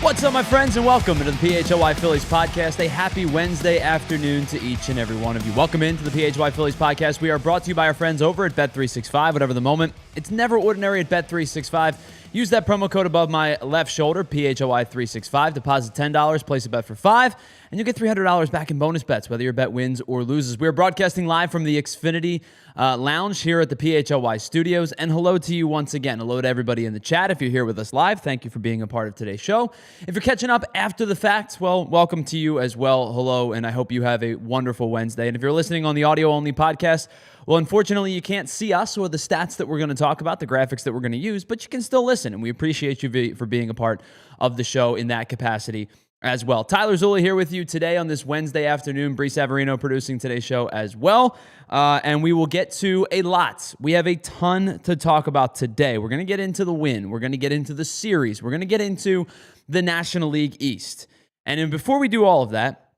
What's up, my friends, and welcome to the PHLY Phillies podcast. A happy Wednesday afternoon to each and every one of you. Welcome into the PHLY Phillies podcast. We are brought to you by our friends over at Bet365. Whatever the moment, it's never ordinary at Bet365. Use that promo code above my left shoulder, PHLY365. Deposit $10, place a bet for $5, and you'll get $300 back in bonus bets, whether your bet wins or loses. We are broadcasting live from the Xfinity Lounge here at the PHLY studios. And hello to you once again. Hello to everybody in the chat. If you're here with us live, thank you for being a part of today's show. If you're catching up after the fact, well, welcome to you as well. Hello, and I hope you have a wonderful Wednesday. And if you're listening on the audio-only podcast, well, unfortunately, you can't see us or the stats that we're going to talk about, the graphics that we're going to use, but you can still listen, and we appreciate you for being a part of the show in that capacity as well. Tyler Zula here with you today on this Wednesday afternoon. Bree Savarino producing today's show as well, and we will get to a lot. We have a ton to talk about today. We're going to get into the win. We're going to get into the series. We're going to get into the National League East. And then before we do all of that,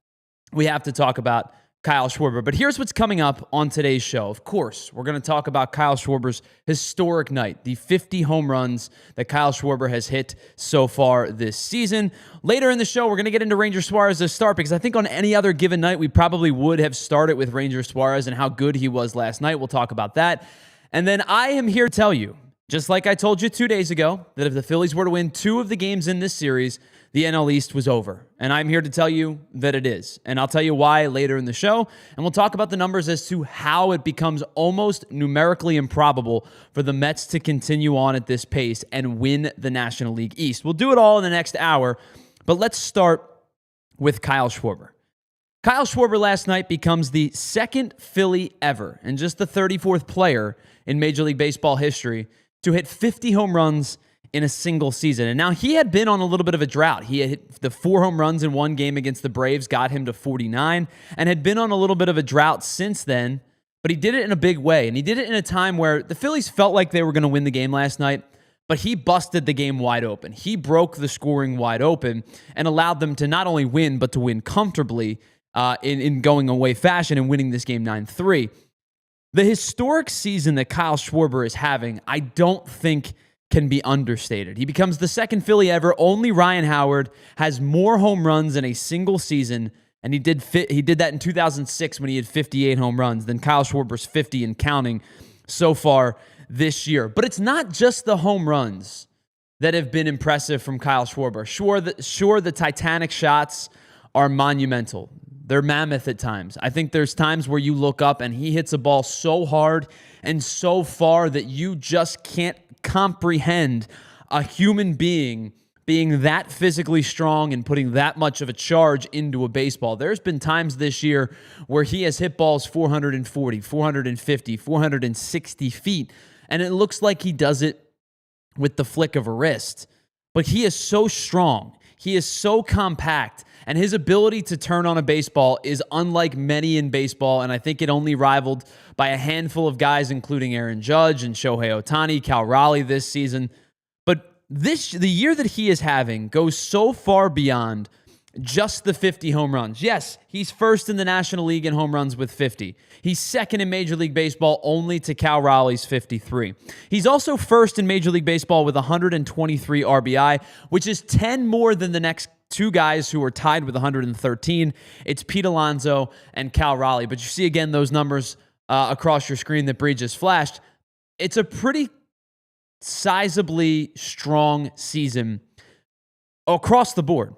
we have to talk about Kyle Schwarber. But here's what's coming up on today's show. Of course, we're going to talk about Kyle Schwarber's historic night, the 50 home runs that Kyle Schwarber has hit so far this season. Later in the show, we're going to get into Ranger Suarez's start, because I think on any other given night, we probably would have started with Ranger Suarez and how good he was last night. We'll talk about that. And then I am here to tell you, just like I told you 2 days ago, that if the Phillies were to win 2 of the games in this series, the NL East was over. And I'm here to tell you that it is. And I'll tell you why later in the show. And we'll talk about the numbers as to how it becomes almost numerically improbable for the Mets to continue on at this pace and win the National League East. We'll do it all in the next hour. But let's start with Kyle Schwarber. Kyle Schwarber last night becomes the second Philly ever, and just the 34th player in Major League Baseball history to hit 50 home runs in a single season. And now he had been on a little bit of a drought. He had hit the 4 home runs in one game against the Braves, got him to 49, and had been on a little bit of a drought since then, but he did it in a big way. And he did it in a time where the Phillies felt like they were going to win the game last night, but he busted the game wide open. He broke the scoring wide open and allowed them to not only win, but to win comfortably in going away fashion and winning this game 9-3. The historic season that Kyle Schwarber is having, I don't think can be understated. He becomes the second Philly ever. Only Ryan Howard has more home runs in a single season, and he did that in 2006 when he had 58 home runs. Then Kyle Schwarber's 50 and counting so far this year. But it's not just the home runs that have been impressive from Kyle Schwarber. Sure, the Titanic shots are monumental. They're mammoth at times. I think there's times where you look up and he hits a ball so hard and so far that you just can't comprehend a human being that physically strong and putting that much of a charge into a baseball. There's been times this year where he has hit balls 440, 450, 460 feet, and it looks like he does it with the flick of a wrist. But he is so strong. He is so compact, and his ability to turn on a baseball is unlike many in baseball, and I think it only rivaled by a handful of guys, including Aaron Judge and Shohei Ohtani, Cal Raleigh this season. But the year that he is having goes so far beyond just the 50 home runs. Yes, he's first in the National League in home runs with 50. He's second in Major League Baseball only to Cal Raleigh's 53. He's also first in Major League Baseball with 123 RBI, which is 10 more than the next 2 guys who are tied with 113. It's Pete Alonso and Cal Raleigh. But you see again those numbers across your screen that Bree just flashed. It's a pretty sizably strong season across the board.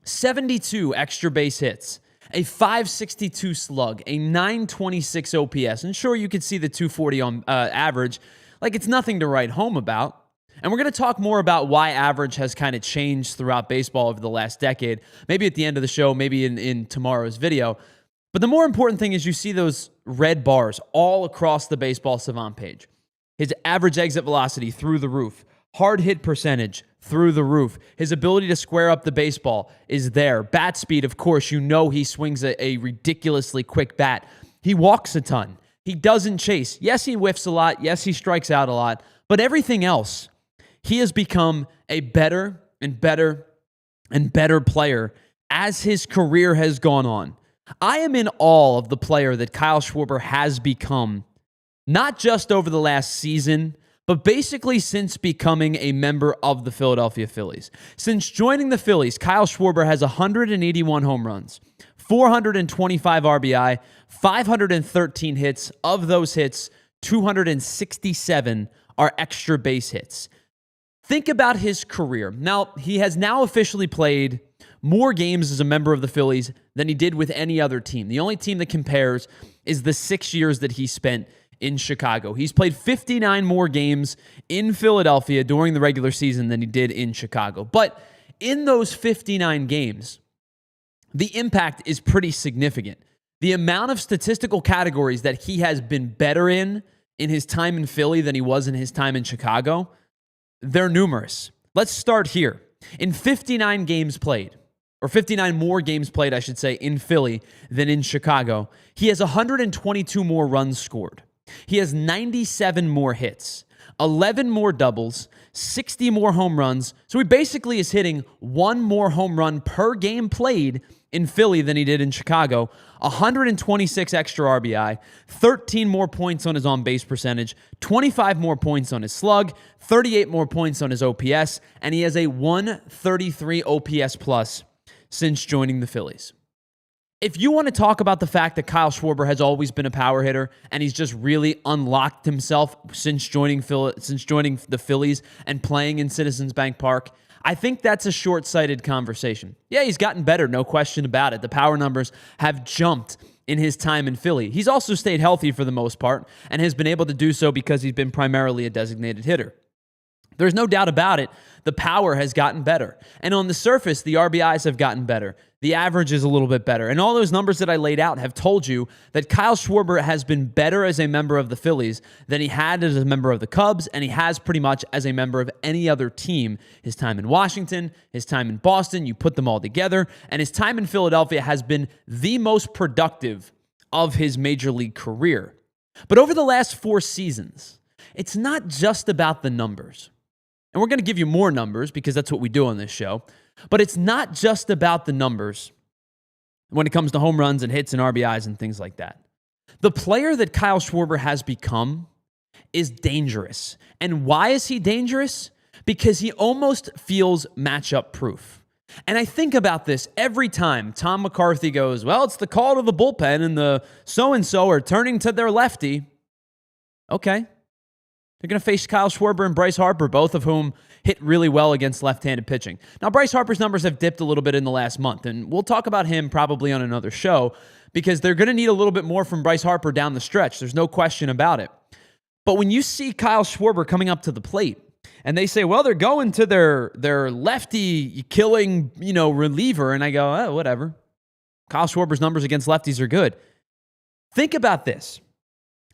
72 extra base hits, a 562 slug, a 926 OPS. And sure, you could see the 240 on average. Like, it's nothing to write home about. And we're going to talk more about why average has kind of changed throughout baseball over the last decade, maybe at the end of the show, maybe in tomorrow's video. But the more important thing is you see those red bars all across the Baseball Savant page. His average exit velocity through the roof. Hard hit percentage through the roof. His ability to square up the baseball is there. Bat speed, of course, you know he swings a ridiculously quick bat. He walks a ton. He doesn't chase. Yes, he whiffs a lot. Yes, he strikes out a lot. But everything else, he has become a better and better and better player as his career has gone on. I am in awe of the player that Kyle Schwarber has become, not just over the last season, but basically since becoming a member of the Philadelphia Phillies. Since joining the Phillies, Kyle Schwarber has 181 home runs, 425 RBI, 513 hits. Of those hits, 267 are extra base hits. Think about his career. Now, he has now officially played more games as a member of the Phillies than he did with any other team. The only team that compares is the 6 years that he spent in Chicago. He's played 59 more games in Philadelphia during the regular season than he did in Chicago. But in those 59 games, the impact is pretty significant. The amount of statistical categories that he has been better in his time in Philly than he was in his time in Chicago, they're numerous. Let's start here. In 59 games played, or 59 more games played, I should say, in Philly than in Chicago, he has 122 more runs scored. He has 97 more hits, 11 more doubles, 60 more home runs. So he basically is hitting one more home run per game played in Philly than he did in Chicago, 126 extra RBI, 13 more points on his on-base percentage, 25 more points on his slug, 38 more points on his OPS, and he has a 133 OPS plus since joining the Phillies. If you want to talk about the fact that Kyle Schwarber has always been a power hitter and he's just really unlocked himself since joining the Phillies and playing in Citizens Bank Park, I think that's a short-sighted conversation. Yeah, he's gotten better, no question about it. The power numbers have jumped in his time in Philly. He's also stayed healthy for the most part and has been able to do so because he's been primarily a designated hitter. There's no doubt about it. The power has gotten better. And on the surface, the RBIs have gotten better. The average is a little bit better. And all those numbers that I laid out have told you that Kyle Schwarber has been better as a member of the Phillies than he had as a member of the Cubs, and he has pretty much as a member of any other team. His time in Washington, his time in Boston, you put them all together, and his time in Philadelphia has been the most productive of his major league career. But over the last 4 seasons, it's not just about the numbers. And we're going to give you more numbers because that's what we do on this show. But it's not just about the numbers when it comes to home runs and hits and RBIs and things like that. The player that Kyle Schwarber has become is dangerous. And why is he dangerous? Because he almost feels matchup proof. And I think about this every time Tom McCarthy goes, well, it's the call to the bullpen and the so-and-so are turning to their lefty. Okay. They're going to face Kyle Schwarber and Bryce Harper, both of whom hit really well against left-handed pitching. Now, Bryce Harper's numbers have dipped a little bit in the last month, and we'll talk about him probably on another show because they're going to need a little bit more from Bryce Harper down the stretch. There's no question about it. But when you see Kyle Schwarber coming up to the plate, and they say, well, they're going to their lefty-killing, reliever, and I go, oh, whatever. Kyle Schwarber's numbers against lefties are good. Think about this.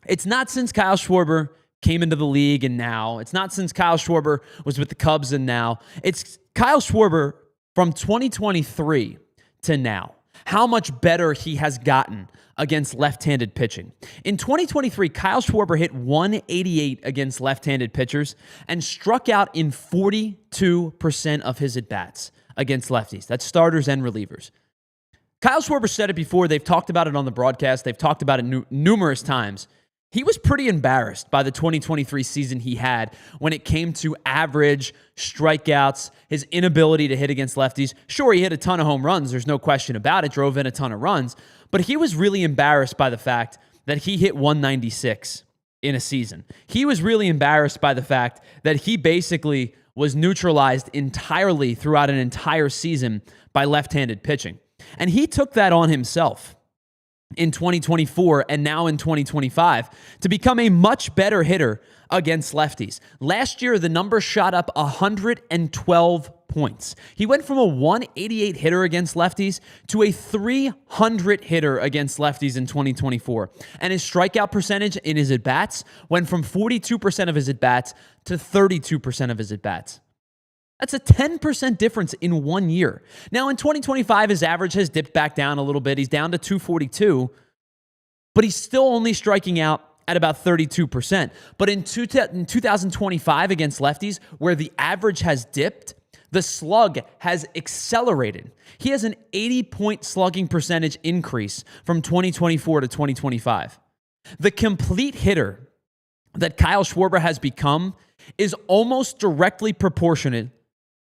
It's not since Kyle Schwarber came into the league and now. It's not since Kyle Schwarber was with the Cubs and now. It's Kyle Schwarber from 2023 to now. How much better he has gotten against left-handed pitching. In 2023, Kyle Schwarber hit 188 against left-handed pitchers and struck out in 42% of his at-bats against lefties. That's starters and relievers. Kyle Schwarber said it before. They've talked about it on the broadcast. They've talked about it numerous times. He was pretty embarrassed by the 2023 season he had when it came to average, strikeouts, his inability to hit against lefties. Sure, he hit a ton of home runs. There's no question about it. Drove in a ton of runs. But he was really embarrassed by the fact that he hit 196 in a season. He was really embarrassed by the fact that he basically was neutralized entirely throughout an entire season by left-handed pitching. And he took that on himself in 2024 and now in 2025 to become a much better hitter against lefties. Last year, the number shot up 112 points. He went from a 188 hitter against lefties to a 300 hitter against lefties in 2024. And his strikeout percentage in his at-bats went from 42% of his at-bats to 32% of his at-bats. That's a 10% difference in 1 year. Now, in 2025, his average has dipped back down a little bit. He's down to 242, but he's still only striking out at about 32%. But in 2025 against lefties, where the average has dipped, the slug has accelerated. He has an 80-point slugging percentage increase from 2024 to 2025. The complete hitter that Kyle Schwarber has become is almost directly proportionate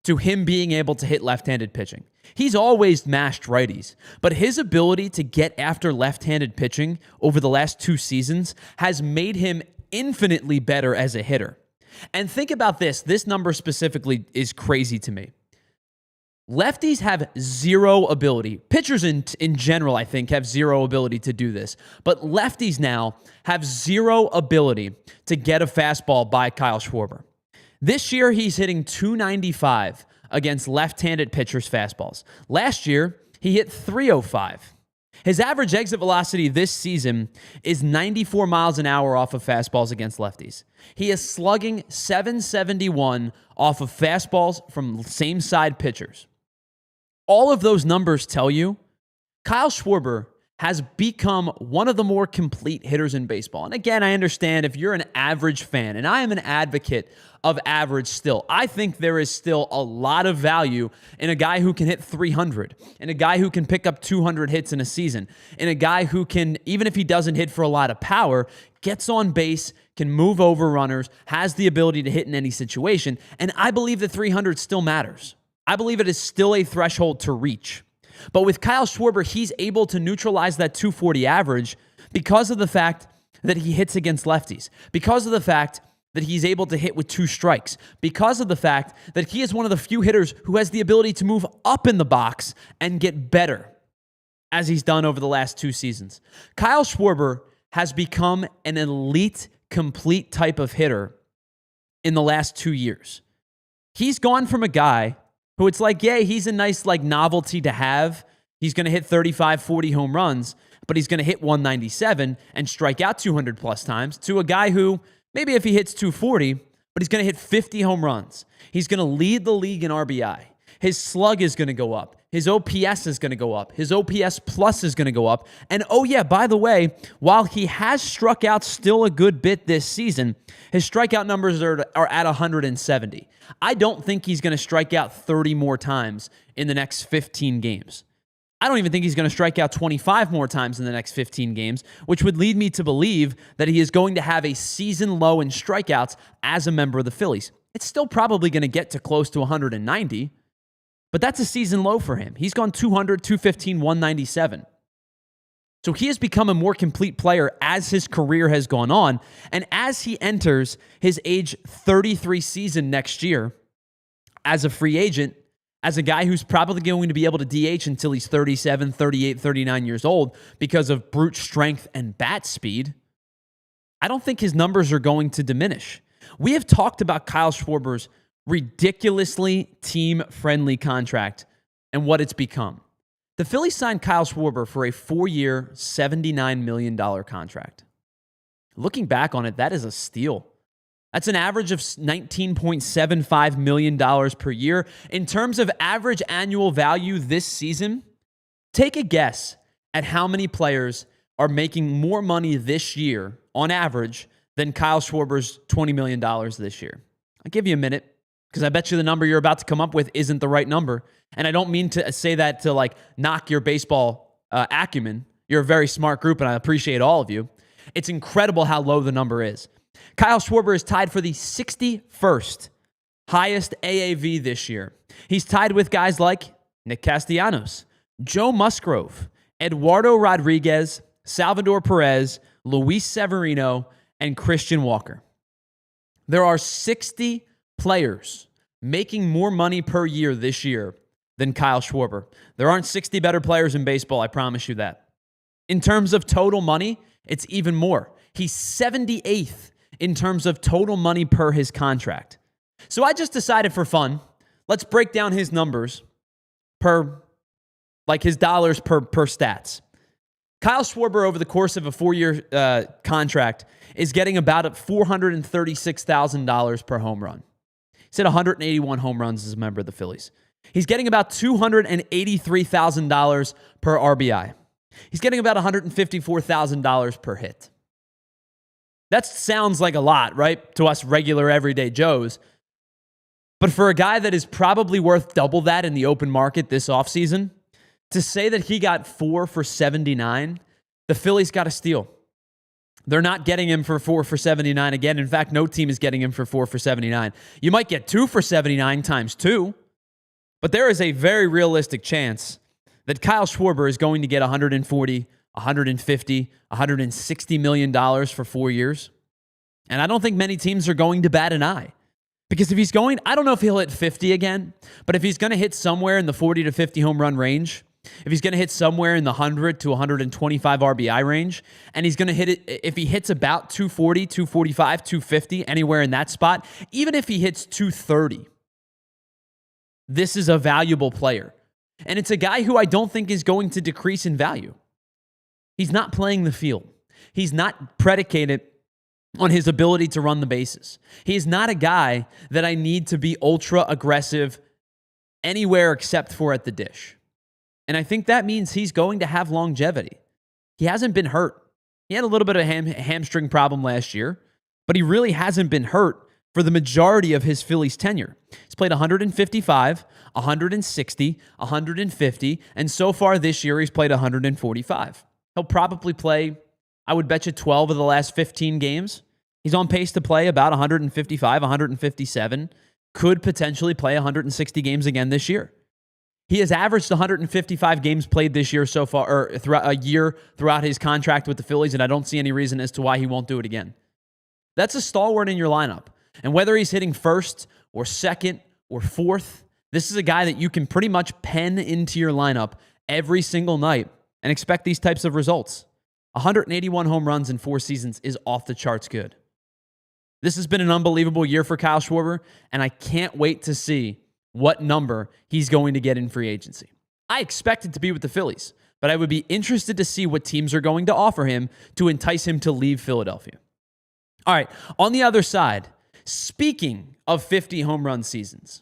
to him being able to hit left-handed pitching. He's always mashed righties, but his ability to get after left-handed pitching over the last 2 seasons has made him infinitely better as a hitter. And think about this. This number specifically is crazy to me. Lefties have zero ability. Pitchers in general, I think, have zero ability to do this. But lefties now have zero ability to get a fastball by Kyle Schwarber. This year, he's hitting .295 against left-handed pitchers' fastballs. Last year, he hit .305. His average exit velocity this season is 94 miles an hour off of fastballs against lefties. He is slugging .771 off of fastballs from same-side pitchers. All of those numbers tell you Kyle Schwarber has become one of the more complete hitters in baseball. And again, I understand if you're an average fan, and I am an advocate of average still. I think there is still a lot of value in a guy who can hit 300, in a guy who can pick up 200 hits in a season, in a guy who can, even if he doesn't hit for a lot of power, gets on base, can move over runners, has the ability to hit in any situation. And I believe that 300 still matters. I believe it is still a threshold to reach. But with Kyle Schwarber, he's able to neutralize that 240 average because of the fact that he hits against lefties, because of the fact that he's able to hit with 2 strikes, because of the fact that he is one of the few hitters who has the ability to move up in the box and get better, as he's done over the last 2 seasons. Kyle Schwarber has become an elite, complete type of hitter in the last 2 years. He's gone from a guy who it's like, yeah, he's a nice novelty to have. He's going to hit 35, 40 home runs, but he's going to hit 197 and strike out 200 plus times, to a guy who maybe if he hits 240, but he's going to hit 50 home runs. He's going to lead the league in RBI. His slug is going to go up. His OPS is going to go up. His OPS plus is going to go up. And oh yeah, by the way, while he has struck out still a good bit this season, his strikeout numbers are at 170. I don't think he's going to strike out 30 more times in the next 15 games. I don't even think he's going to strike out 25 more times in the next 15 games, which would lead me to believe that he is going to have a season low in strikeouts as a member of the Phillies. It's still probably going to get to close to 190, but that's a season low for him. He's gone 200, 215, 197. So he has become a more complete player as his career has gone on, and as he enters his age 33 season next year as a free agent, as a guy who's probably going to be able to DH until he's 37, 38, 39 years old because of brute strength and bat speed, I don't think his numbers are going to diminish. We have talked about Kyle Schwarber's ridiculously team-friendly contract and what it's become. The Phillies signed Kyle Schwarber for a 4-year, $79 million contract. Looking back on it, that is a steal. That's an average of $19.75 million per year. In terms of average annual value this season, take a guess at how many players are making more money this year on average than Kyle Schwarber's $20 million this year. I'll give you a minute because I bet you the number you're about to come up with isn't the right number. And I don't mean to say that to knock your baseball acumen. You're a very smart group and I appreciate all of you. It's incredible how low the number is. Kyle Schwarber is tied for the 61st highest AAV this year. He's tied with guys like Nick Castellanos, Joe Musgrove, Eduardo Rodriguez, Salvador Perez, Luis Severino, and Christian Walker. There are 60 players making more money per year this year than Kyle Schwarber. There aren't 60 better players in baseball, I promise you that. In terms of total money, it's even more. He's 78th in terms of total money per his contract. So I just decided for fun, let's break down his numbers per, his dollars per stats. Kyle Schwarber over the course of a 4-year contract is getting about $436,000 per home run. He's hit 181 home runs as a member of the Phillies. He's getting about $283,000 per RBI. He's getting about $154,000 per hit. That sounds like a lot, right, to us regular everyday Joes. But for a guy that is probably worth double that in the open market this offseason, to say that he got 4 for $79, the Phillies got a steal. They're not getting him for 4 for 79 again. In fact, no team is getting him for 4 for 79. You might get 2 for 79 times 2, but there is a very realistic chance that Kyle Schwarber is going to get $140, $150, $160 million for 4 years. And I don't think many teams are going to bat an eye. Because if he's going, I don't know if he'll hit 50 again, but if he's going to hit somewhere in the 40 to 50 home run range, if he's going to hit somewhere in the 100 to 125 RBI range, and he's going to hit it, if he hits about 240, 245, 250, anywhere in that spot, even if he hits 230, this is a valuable player. And it's a guy who I don't think is going to decrease in value. He's not playing the field. He's not predicated on his ability to run the bases. He is not a guy that I need to be ultra aggressive anywhere except for at the dish. And I think that means he's going to have longevity. He hasn't been hurt. He had a little bit of a hamstring problem last year, but he really hasn't been hurt for the majority of his Phillies tenure. He's played 155, 160, 150, and so far this year he's played 145. He'll probably play, I would bet you, 12 of the last 15 games. He's on pace to play about 155, 157, could potentially play 160 games again this year. He has averaged 155 games played this year so far, or throughout a year throughout his contract with the Phillies, and I don't see any reason as to why he won't do it again. That's a stalwart in your lineup. And whether he's hitting first or second or fourth, this is a guy that you can pretty much pen into your lineup every single night and expect these types of results. 181 home runs in 4 seasons is off the charts good. This has been an unbelievable year for Kyle Schwarber, and I can't wait to see what number he's going to get in free agency. I expect it to be with the Phillies, but I would be interested to see what teams are going to offer him to entice him to leave Philadelphia. All right, on the other side, speaking of 50 home run seasons,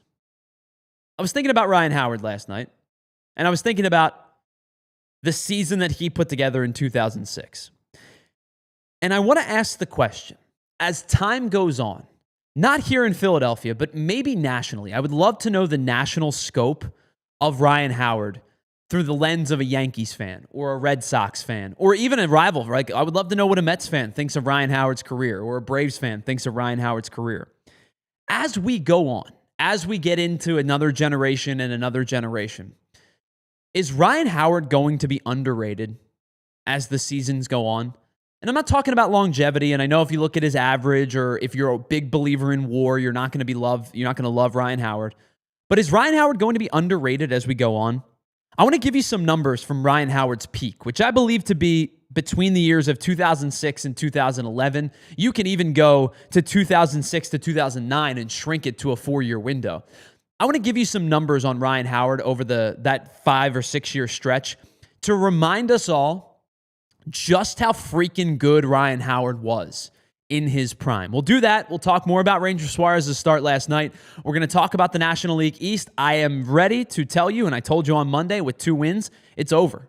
I was thinking about Ryan Howard last night, and I was thinking about the season that he put together in 2006. And I want to ask the question, as time goes on, not here in Philadelphia, but maybe nationally, I would love to know the national scope of Ryan Howard through the lens of a Yankees fan or a Red Sox fan or even a rival. Right? I would love to know what a Mets fan thinks of Ryan Howard's career or a Braves fan thinks of Ryan Howard's career. As we go on, as we get into another generation and another generation, is Ryan Howard going to be underrated as the seasons go on? And I'm not talking about longevity, and I know if you look at his average or if you're a big believer in WAR, you're not going to love Ryan Howard. But is Ryan Howard going to be underrated as we go on? I want to give you some numbers from Ryan Howard's peak, which I believe to be between the years of 2006 and 2011. You can even go to 2006 to 2009 and shrink it to a 4-year window. I want to give you some numbers on Ryan Howard over that 5 or 6 year stretch to remind us all just how freaking good Ryan Howard was in his prime. We'll do that. We'll talk more about Ranger Suarez's start last night. We're going to talk about the National League East. I am ready to tell you, and I told you on Monday, with 2 wins, it's over.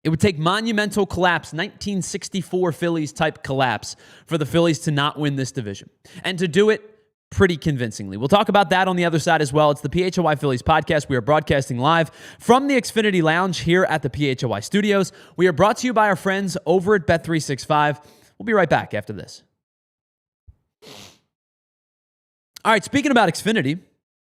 It would take monumental collapse, 1964 Phillies type collapse, for the Phillies to not win this division. And to do it pretty convincingly. We'll talk about that on the other side as well. It's the PHLY Phillies podcast. We are broadcasting live from the Xfinity Lounge here at the PHLY studios. We are brought to you by our friends over at Bet365. We'll be right back after this. All right, speaking about Xfinity,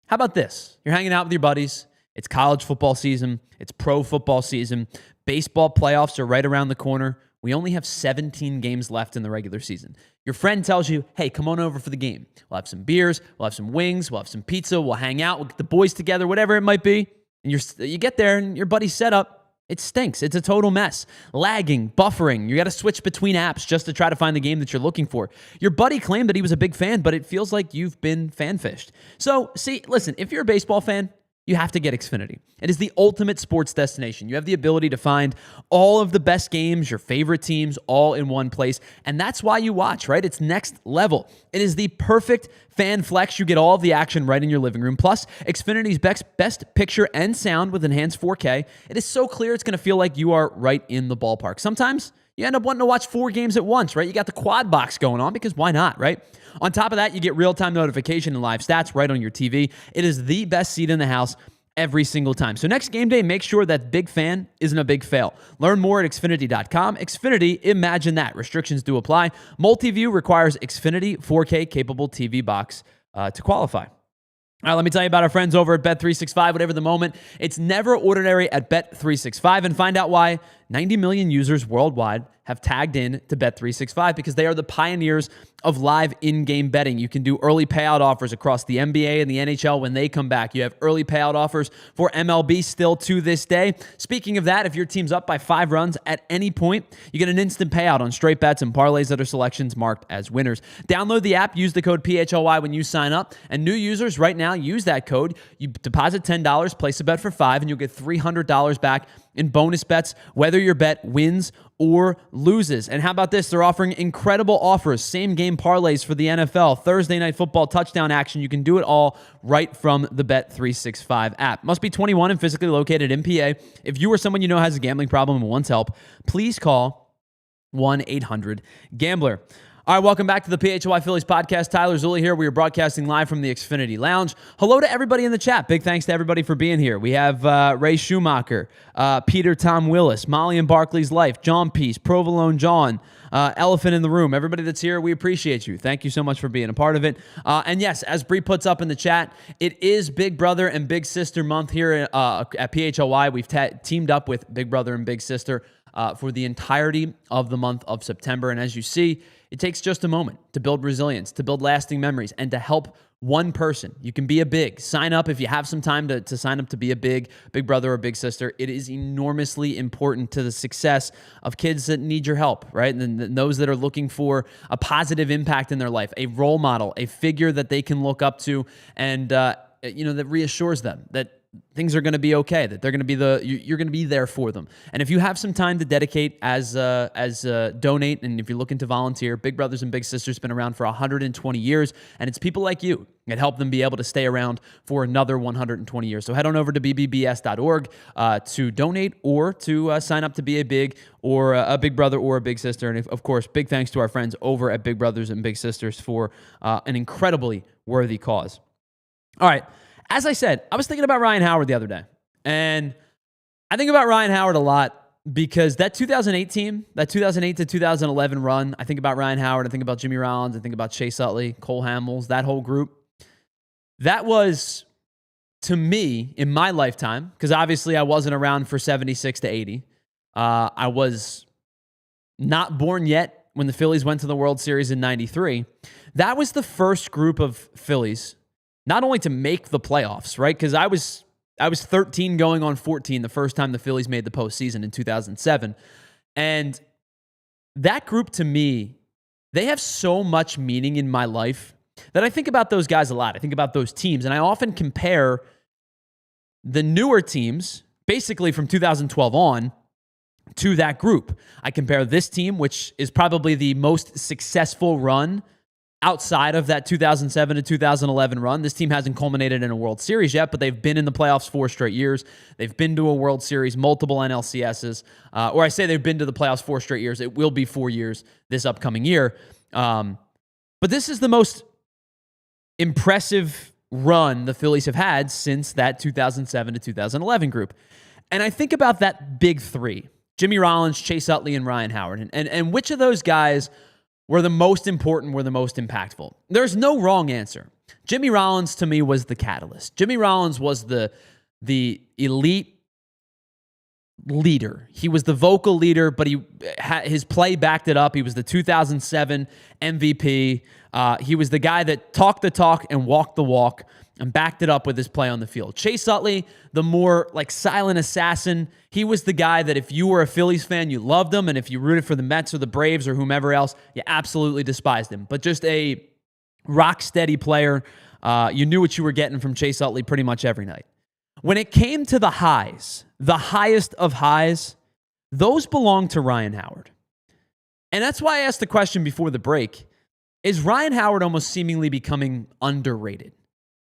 how about this? You're hanging out with your buddies. It's college football season. It's pro football season. Baseball playoffs are right around the corner. We only have 17 games left in the regular season. Your friend tells you, hey, come on over for the game. We'll have some beers, we'll have some wings, we'll have some pizza, we'll hang out, we'll get the boys together, whatever it might be. And you get there and your buddy's setup, it stinks. It's a total mess. Lagging, buffering. You got to switch between apps just to try to find the game that you're looking for. Your buddy claimed that he was a big fan, but it feels like you've been fan-fished. So, see, listen, if you're a baseball fan, you have to get Xfinity. It is the ultimate sports destination. You have the ability to find all of the best games, your favorite teams, all in one place. And that's why you watch, right? It's next level. It is the perfect fan flex. You get all of the action right in your living room. Plus, Xfinity's best picture and sound with enhanced 4K. It is so clear it's going to feel like you are right in the ballpark. Sometimes you end up wanting to watch 4 games at once, right? You got the quad box going on because why not, right? On top of that, you get real-time notification and live stats right on your TV. It is the best seat in the house. every single time. So next game day, make sure that big fan isn't a big fail. Learn more at Xfinity.com. Xfinity, imagine that. Restrictions do apply. Multiview requires Xfinity 4K capable TV box to qualify. All right, let me tell you about our friends over at Bet365. Whatever the moment, it's never ordinary at Bet365, and find out why 90 million users worldwide have tagged in to Bet365 because they are the pioneers of live in-game betting. You can do early payout offers across the NBA and the NHL when they come back. You have early payout offers for MLB still to this day. Speaking of that, if your team's up by 5 runs at any point, you get an instant payout on straight bets and parlays that are selections marked as winners. Download the app, use the code PHLY when you sign up, and new users right now use that code. You deposit $10, place a bet for $5, and you'll get $300 back in bonus bets, whether your bet wins or loses. And how about this? They're offering incredible offers, same game parlays for the NFL, Thursday night football touchdown action. You can do it all right from the Bet365 app. Must be 21 and physically located in PA. If you or someone you know has a gambling problem and wants help, please call 1-800-GAMBLER. All right, welcome back to the PHLY Phillies podcast. Tyler Zulli here. We are broadcasting live from the Xfinity Lounge. Hello to everybody in the chat. Big thanks to everybody for being here. We have Ray Schumacher, Peter Tom Willis, Molly and Barkley's Life, John Peace, Provolone John, Elephant in the Room. Everybody that's here, we appreciate you. Thank you so much for being a part of it. And yes, as Bree puts up in the chat, it is Big Brother and Big Sister month here at PHLY. We've teamed up with Big Brother and Big Sister for the entirety of the month of September. And as you see, it takes just a moment to build resilience, to build lasting memories, and to help one person. You can be a big. Sign up if you have some time to sign up to be a big brother or big sister. It is enormously important to the success of kids that need your help, right? And those that are looking for a positive impact in their life, a role model, a figure that they can look up to, and that reassures them that things are going to be okay, that they're going to be you're going to be there for them. And if you have some time to dedicate as donate, and if you're looking to volunteer, Big Brothers and Big Sisters has been around for 120 years, and it's people like you that help them be able to stay around for another 120 years. So head on over to bbbs.org to donate or to sign up to be a big brother or a big sister. And of course, big thanks to our friends over at Big Brothers and Big Sisters for an incredibly worthy cause. All right. As I said, I was thinking about Ryan Howard the other day, and I think about Ryan Howard a lot because that 2008 team, that 2008 to 2011 run, I think about Ryan Howard, I think about Jimmy Rollins, I think about Chase Utley, Cole Hamels, that whole group. That was, to me, in my lifetime, because obviously I wasn't around for 76 to 80. I was not born yet when the Phillies went to the World Series in 93. That was the first group of Phillies not only to make the playoffs, right? Because I was 13 going on 14 the first time the Phillies made the postseason in 2007. And that group, to me, they have so much meaning in my life that I think about those guys a lot. I think about those teams, and I often compare the newer teams, basically from 2012 on, to that group. I compare this team, which is probably the most successful run outside of that 2007 to 2011 run. This team hasn't culminated in a World Series yet, but they've been in the playoffs 4 straight years. They've been to a World Series, multiple NLCSs. Or I say they've been to the playoffs 4 straight years. It will be 4 years this upcoming year. But this is the most impressive run the Phillies have had since that 2007 to 2011 group. And I think about that big three, Jimmy Rollins, Chase Utley, and Ryan Howard. And which of those guys were the most important, were the most impactful? There's no wrong answer. Jimmy Rollins, to me, was the catalyst. Jimmy Rollins was the elite leader. He was the vocal leader, but his play backed it up. He was the 2007 MVP. He was the guy that talked the talk and walked the walk and backed it up with his play on the field. Chase Utley, the more silent assassin, he was the guy that if you were a Phillies fan, you loved him, and if you rooted for the Mets or the Braves or whomever else, you absolutely despised him. But just a rock-steady player. You knew what you were getting from Chase Utley pretty much every night. When it came to the highs, the highest of highs, those belong to Ryan Howard. And that's why I asked the question before the break, is Ryan Howard almost seemingly becoming underrated?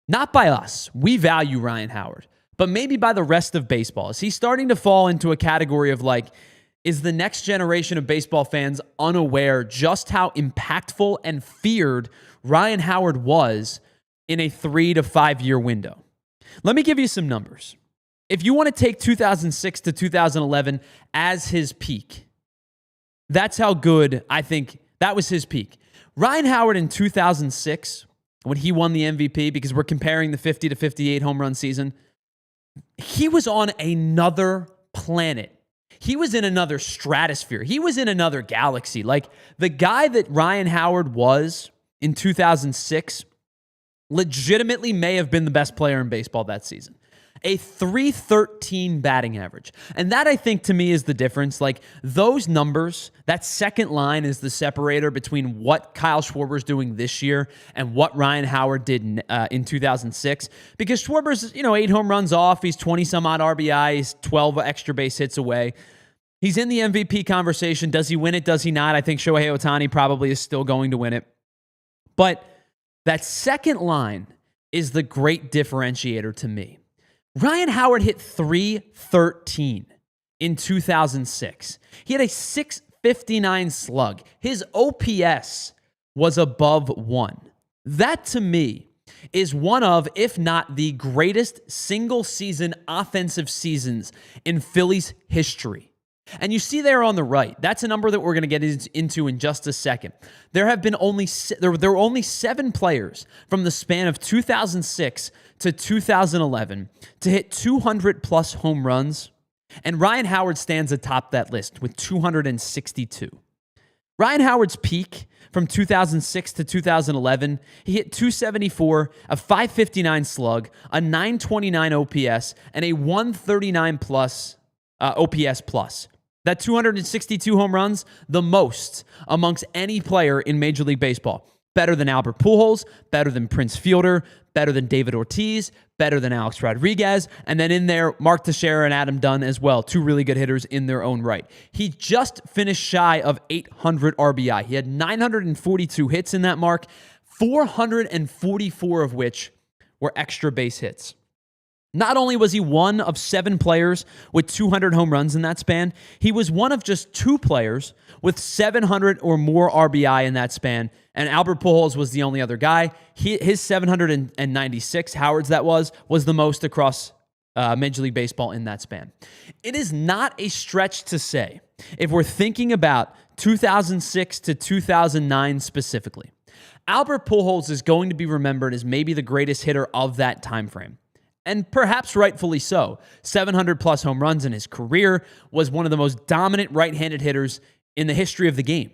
Not by us. We value Ryan Howard. But maybe by the rest of baseball. Is he starting to fall into a category of is the next generation of baseball fans unaware just how impactful and feared Ryan Howard was in a 3 to 5 year window? Let me give you some numbers. If you want to take 2006 to 2011 as his peak, that's how good I think that was his peak. Ryan Howard in 2006, when he won the MVP, because we're comparing the 50 to 58 home run season, he was on another planet. He was in another stratosphere. He was in another galaxy. Like, the guy that Ryan Howard was in 2006 legitimately may have been the best player in baseball that season. A .313 batting average. And that, I think, to me is the difference. Like, those numbers, that second line is the separator between what Kyle Schwarber's doing this year and what Ryan Howard did in 2006. Because Schwarber's, 8 home runs off. He's 20-some-odd RBI. He's 12 extra base hits away. He's in the MVP conversation. Does he win it? Does he not? I think Shohei Ohtani probably is still going to win it. But that second line is the great differentiator to me. Ryan Howard hit .313 in 2006. He had a .659 slug. His OPS was above 1. That, to me, is one of, if not the greatest single-season offensive seasons in Phillies history. And you see there on the right, that's a number that we're going to get into in just a second. There were only 7 players from the span of 2006 to 2011 to hit 200-plus home runs, and Ryan Howard stands atop that list with 262. Ryan Howard's peak from 2006 to 2011, he hit 274, a .559 slug, a .929 OPS, and a .139-plus OPS plus. That 262 home runs, the most amongst any player in Major League Baseball. Better than Albert Pujols, better than Prince Fielder, better than David Ortiz, better than Alex Rodriguez, and then in there, Mark Teixeira and Adam Dunn as well, 2 really good hitters in their own right. He just finished shy of 800 RBI. He had 942 hits in that mark, 444 of which were extra base hits. Not only was he one of 7 players with 200 home runs in that span, he was one of just 2 players with 700 or more RBI in that span, and Albert Pujols was the only other guy. His 796, Howard's that was the most across Major League Baseball in that span. It is not a stretch to say, if we're thinking about 2006 to 2009 specifically, Albert Pujols is going to be remembered as maybe the greatest hitter of that time frame. And perhaps rightfully so. 700-plus home runs in his career, was one of the most dominant right-handed hitters in the history of the game.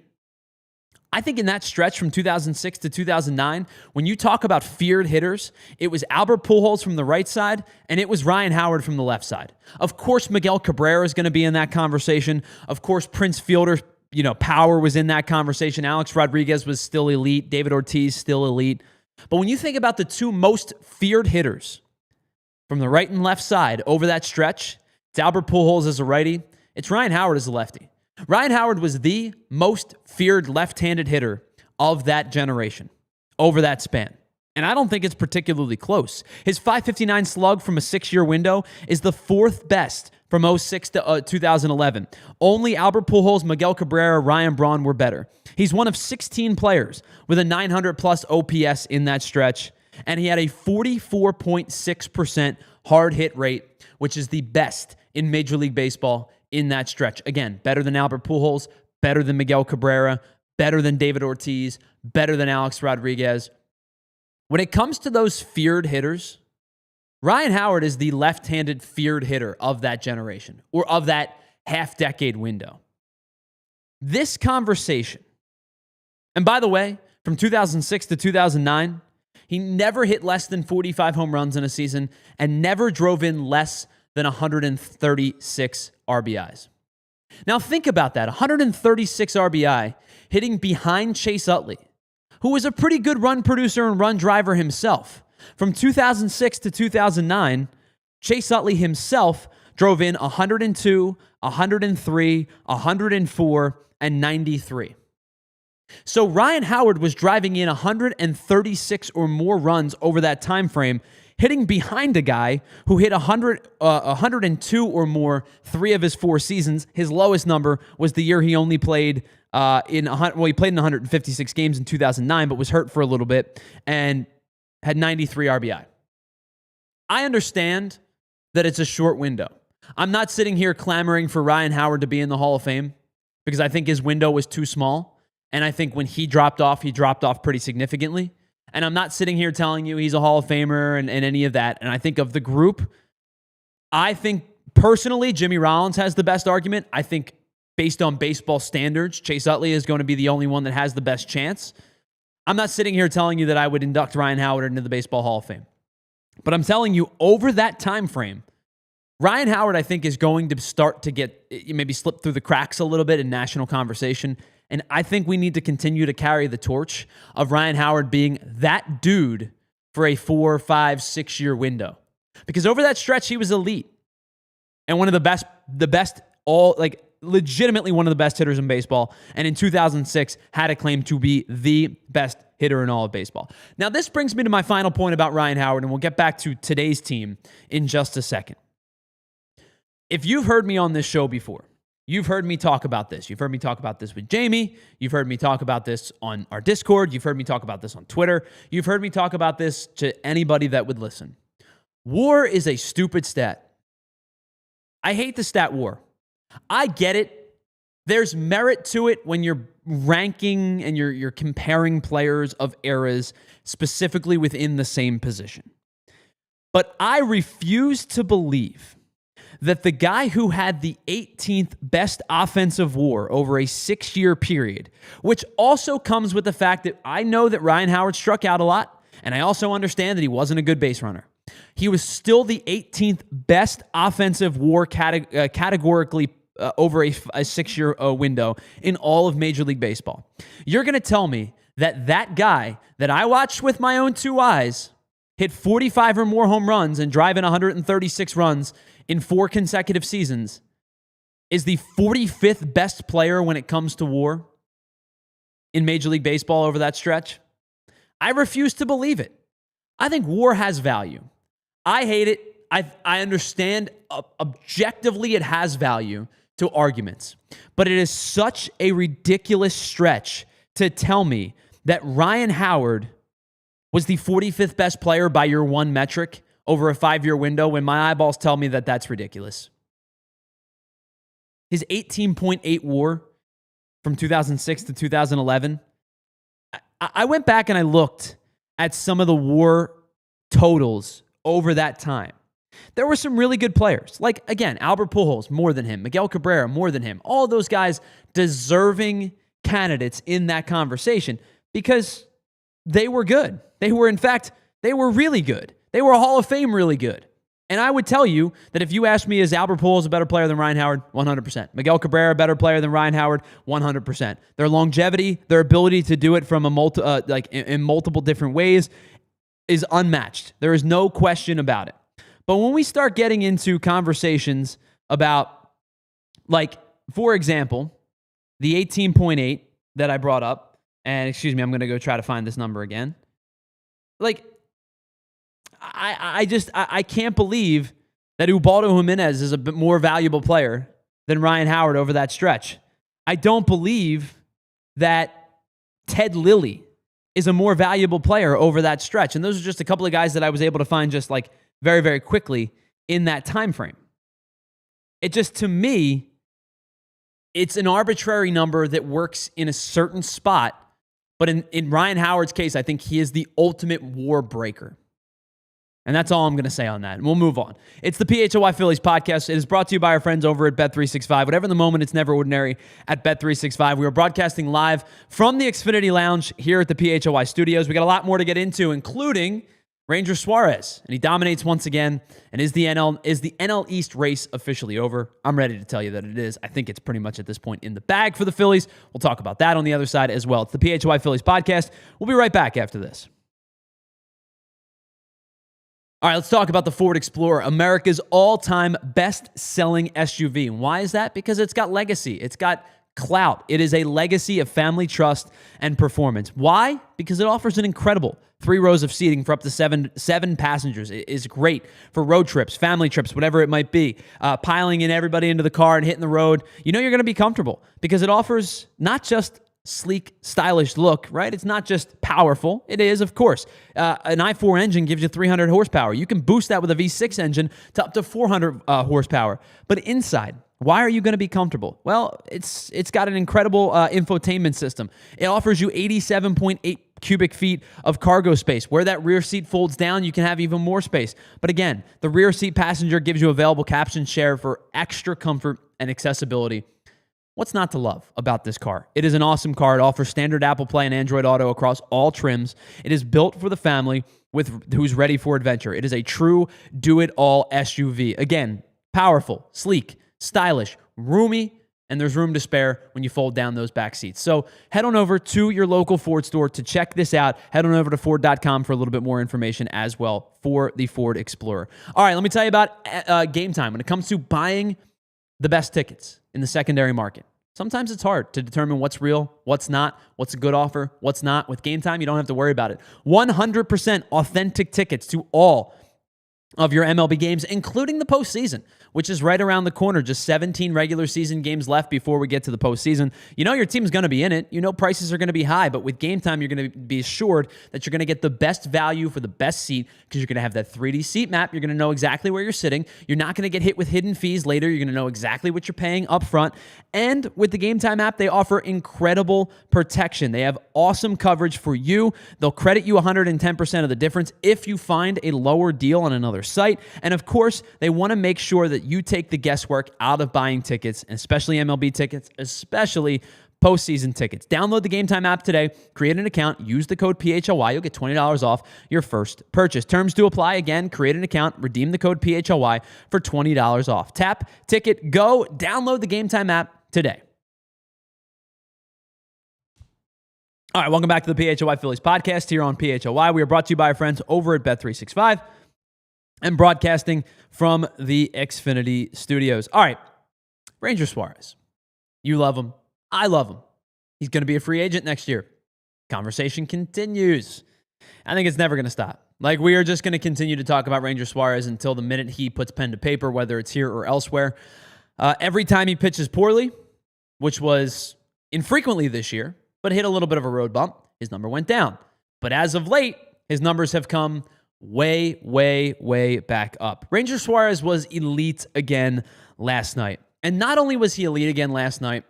I think in that stretch from 2006 to 2009, when you talk about feared hitters, it was Albert Pujols from the right side, and it was Ryan Howard from the left side. Of course, Miguel Cabrera is going to be in that conversation. Of course, Prince Fielder, power was in that conversation. Alex Rodriguez was still elite. David Ortiz, still elite. But when you think about the 2 most feared hitters from the right and left side over that stretch, it's Albert Pujols as a righty. It's Ryan Howard as a lefty. Ryan Howard was the most feared left-handed hitter of that generation over that span. And I don't think it's particularly close. His .559 slug from a 6-year window is the 4th best from 2006 to 2011. Only Albert Pujols, Miguel Cabrera, Ryan Braun were better. He's one of 16 players with a 900-plus OPS in that stretch. And he had a 44.6% hard hit rate, which is the best in Major League Baseball in that stretch. Again, better than Albert Pujols, better than Miguel Cabrera, better than David Ortiz, better than Alex Rodriguez. When it comes to those feared hitters, Ryan Howard is the left-handed feared hitter of that generation, or of that half-decade window. This conversation, and by the way, from 2006 to 2009, he never hit less than 45 home runs in a season and never drove in less than 136 RBIs. Now think about that, 136 RBI hitting behind Chase Utley, who was a pretty good run producer and run driver himself. From 2006 to 2009, Chase Utley himself drove in 102, 103, 104, and 93. So Ryan Howard was driving in 136 or more runs over that time frame, hitting behind a guy who hit 102 or more 3 of his 4 seasons. His lowest number was the year he only played he played in 156 games in 2009, but was hurt for a little bit and had 93 RBI. I understand that it's a short window. I'm not sitting here clamoring for Ryan Howard to be in the Hall of Fame because I think his window was too small. And I think when he dropped off pretty significantly. And I'm not sitting here telling you he's a Hall of Famer and any of that. And I think of the group, I think personally, Jimmy Rollins has the best argument. I think based on baseball standards, Chase Utley is going to be the only one that has the best chance. I'm not sitting here telling you that I would induct Ryan Howard into the Baseball Hall of Fame. But I'm telling you, over that time frame, Ryan Howard, I think, is going to start to get maybe slip through the cracks a little bit in national conversation. And I think we need to continue to carry the torch of Ryan Howard being that dude for a 4, 5, 6 year window. Because over that stretch, he was elite. And one of the best, legitimately one of the best hitters in baseball. And in 2006, had a claim to be the best hitter in all of baseball. Now, this brings me to my final point about Ryan Howard, and we'll get back to today's team in just a second. If you've heard me on this show before, you've heard me talk about this. You've heard me talk about this with Jamie. You've heard me talk about this on our Discord. You've heard me talk about this on Twitter. You've heard me talk about this to anybody that would listen. WAR is a stupid stat. I hate the stat WAR. I get it. There's merit to it when you're ranking and you're comparing players of eras specifically within the same position. But I refuse to believe that the guy who had the 18th best offensive WAR over a 6-year period, which also comes with the fact that I know that Ryan Howard struck out a lot, and I also understand that he wasn't a good base runner. He was still the 18th best offensive WAR categorically over a 6-year window in all of Major League Baseball. You're going to tell me that guy that I watched with my own 2 eyes hit 45 or more home runs and drive in 136 runs in 4 consecutive seasons is the 45th best player when it comes to WAR in Major League Baseball over that stretch? I refuse to believe it. I think WAR has value. I hate it. I understand objectively it has value to arguments, but it is such a ridiculous stretch to tell me that Ryan Howard was the 45th best player by your one metric over a 5-year window when my eyeballs tell me that that's ridiculous. His 18.8 WAR from 2006 to 2011. I went back and I looked at some of the WAR totals over that time. There were some really good players. Like, again, Albert Pujols, more than him. Miguel Cabrera, more than him. All those guys deserving candidates in that conversation because they were good. They were really good. They were a Hall of Fame really good. And I would tell you that if you asked me, is Albert Pujols a better player than Ryan Howard? 100%. Miguel Cabrera a better player than Ryan Howard? 100%. Their longevity, their ability to do it from in multiple different ways is unmatched. There is no question about it. But when we start getting into conversations about, for example, the 18.8 that I brought up, and excuse me, I'm going to go try to find this number again. I can't believe that Ubaldo Jimenez is a bit more valuable player than Ryan Howard over that stretch. I don't believe that Ted Lilly is a more valuable player over that stretch. And those are just a couple of guys that I was able to find just very, very quickly in that time frame. It just, to me, it's an arbitrary number that works in a certain spot. But in Ryan Howard's case, I think he is the ultimate WAR breaker. And that's all I'm going to say on that. And we'll move on. It's the PHLY Phillies podcast. It is brought to you by our friends over at Bet365. Whatever the moment, it's never ordinary at Bet365. We are broadcasting live from the Xfinity Lounge here at the PHLY studios. We got a lot more to get into, including Ranger Suarez. And he dominates once again. And is the NL East race officially over? I'm ready to tell you that it is. I think it's pretty much at this point in the bag for the Phillies. We'll talk about that on the other side as well. It's the PHLY Phillies podcast. We'll be right back after this. All right, let's talk about the Ford Explorer, America's all-time best-selling SUV. And why is that? Because it's got legacy. It's got clout. It is a legacy of family trust and performance. Why? Because it offers an incredible 3 rows of seating for up to seven passengers. It is great for road trips, family trips, whatever it might be. Piling in everybody into the car and hitting the road. You know you're going to be comfortable because it offers not just sleek, stylish look, right? It's not just powerful. It is, of course. An i4 engine gives you 300 horsepower. You can boost that with a V6 engine to up to 400 horsepower. But inside, why are you going to be comfortable? Well, it's got an incredible infotainment system. It offers you 87.8 cubic feet of cargo space. Where that rear seat folds down, you can have even more space. But again, the rear seat passenger gives you available caption share for extra comfort and accessibility. What's not to love about this car? It is an awesome car. It offers standard Apple Play and Android Auto across all trims. It is built for the family who's ready for adventure. It is a true do-it-all SUV. Again, powerful, sleek, stylish, roomy, and there's room to spare when you fold down those back seats. So head on over to your local Ford store to check this out. Head on over to Ford.com for a little bit more information as well for the Ford Explorer. All right, let me tell you about Game Time. When it comes to buying the best tickets in the secondary market, sometimes it's hard to determine what's real, what's not, what's a good offer, what's not. With Game Time, you don't have to worry about it. 100% authentic tickets to all of your MLB games, including the postseason, which is right around the corner. Just 17 regular season games left before we get to the postseason. You know your team's going to be in it. You know prices are going to be high, but with Game Time, you're going to be assured that you're going to get the best value for the best seat because you're going to have that 3D seat map. You're going to know exactly where you're sitting. You're not going to get hit with hidden fees later. You're going to know exactly what you're paying up front. And with the Game Time app, they offer incredible protection. They have awesome coverage for you. They'll credit you 110% of the difference if you find a lower deal on another site. And of course, they want to make sure that you take the guesswork out of buying tickets, especially MLB tickets, especially postseason tickets. Download the Game Time app today, create an account, use the code PHLY. You'll get $20 off your first purchase. Terms do apply. Again, create an account, redeem the code PHLY for $20 off. Tap, ticket, go. Download the Game Time app today. All right, welcome back to the PHLY Phillies podcast here on PHLY. We are brought to you by our friends over at Bet365 and broadcasting from the Xfinity Studios. All right, Ranger Suarez. You love him. I love him. He's going to be a free agent next year. Conversation continues. I think it's never going to stop. Like, we are just going to continue to talk about Ranger Suarez until the minute he puts pen to paper, whether it's here or elsewhere. Every time he pitches poorly, which was infrequently this year, but hit a little bit of a road bump, his number went down. But as of late, his numbers have come way, way, way back up. Ranger Suarez was elite again last night. And not only was he elite again last night,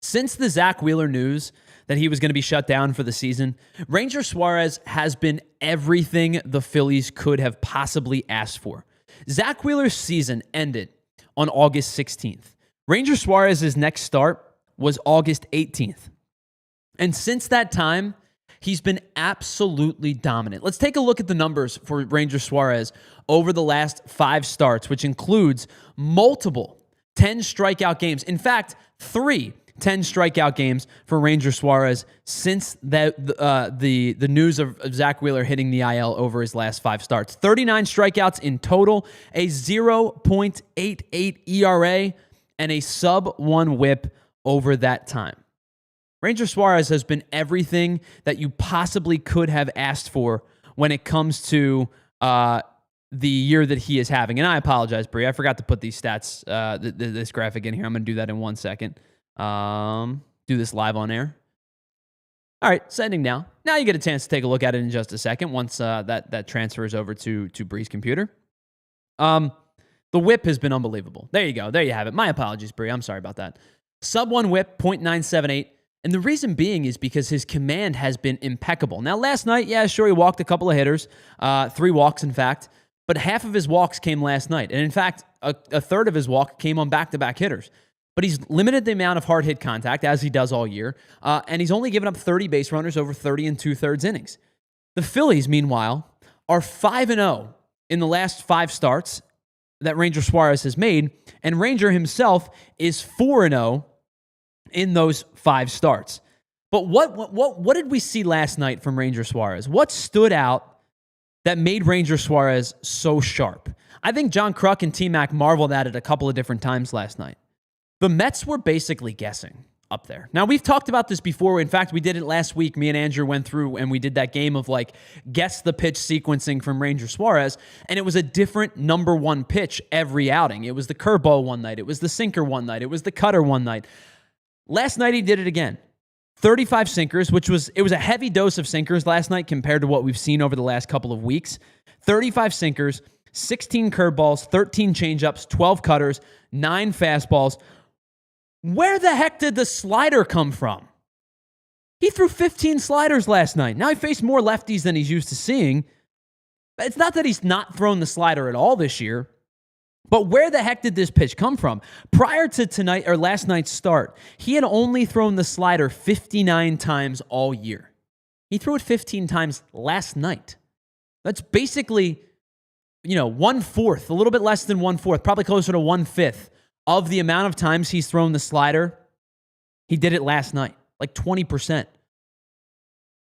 since the Zach Wheeler news that he was going to be shut down for the season, Ranger Suarez has been everything the Phillies could have possibly asked for. Zach Wheeler's season ended on August 16th. Ranger Suarez's next start was August 18th. And since that time, he's been absolutely dominant. Let's take a look at the numbers for Ranger Suarez over the last 5 starts, which includes multiple 10 strikeout games. In fact, 3 10 strikeout games for Ranger Suarez since the news of Zach Wheeler hitting the IL over his last 5 starts. 39 strikeouts in total, a 0.88 ERA, and a sub-1 whip over that time. Ranger Suarez has been everything that you possibly could have asked for when it comes to the year that he is having. And I apologize, Bree. I forgot to put these stats, this graphic in here. I'm going to do that in 1 second. Do this live on air. All right, sending now. Now you get a chance to take a look at it in just a second once that transfers over to Bree's computer. The whip has been unbelievable. There you go. There you have it. My apologies, Bree. I'm sorry about that. Sub-1 whip, .978. And the reason being is because his command has been impeccable. Now, last night, yeah, sure, he walked a couple of hitters, 3 walks, in fact, but half of his walks came last night. And in fact, a third of his walk came on back-to-back hitters. But he's limited the amount of hard hit contact, as he does all year, and he's only given up 30 base runners over 30 2/3 innings. The Phillies, meanwhile, are 5-0 in the last 5 starts that Ranger Suarez has made, and Ranger himself is 4-0 in those 5 starts. But what did we see last night from Ranger Suarez? What stood out that made Ranger Suarez so sharp? I think John Kruk and T-Mac marveled at it a couple of different times last night. The Mets were basically guessing up there. Now, we've talked about this before. In fact, we did it last week. Me and Andrew went through and we did that game of guess the pitch sequencing from Ranger Suarez, and it was a different number 1 pitch every outing. It was the curveball one night. It was the sinker one night. It was the cutter one night. Last night, he did it again. 35 sinkers, it was a heavy dose of sinkers last night compared to what we've seen over the last couple of weeks. 35 sinkers, 16 curveballs, 13 changeups, 12 cutters, 9 fastballs. Where the heck did the slider come from? He threw 15 sliders last night. Now he faced more lefties than he's used to seeing. It's not that he's not thrown the slider at all this year, but where the heck did this pitch come from? Prior to last night's start, he had only thrown the slider 59 times all year. He threw it 15 times last night. That's basically, 1/4, a little bit less than 1/4, probably closer to 1/5 of the amount of times he's thrown the slider. He did it last night, like 20%.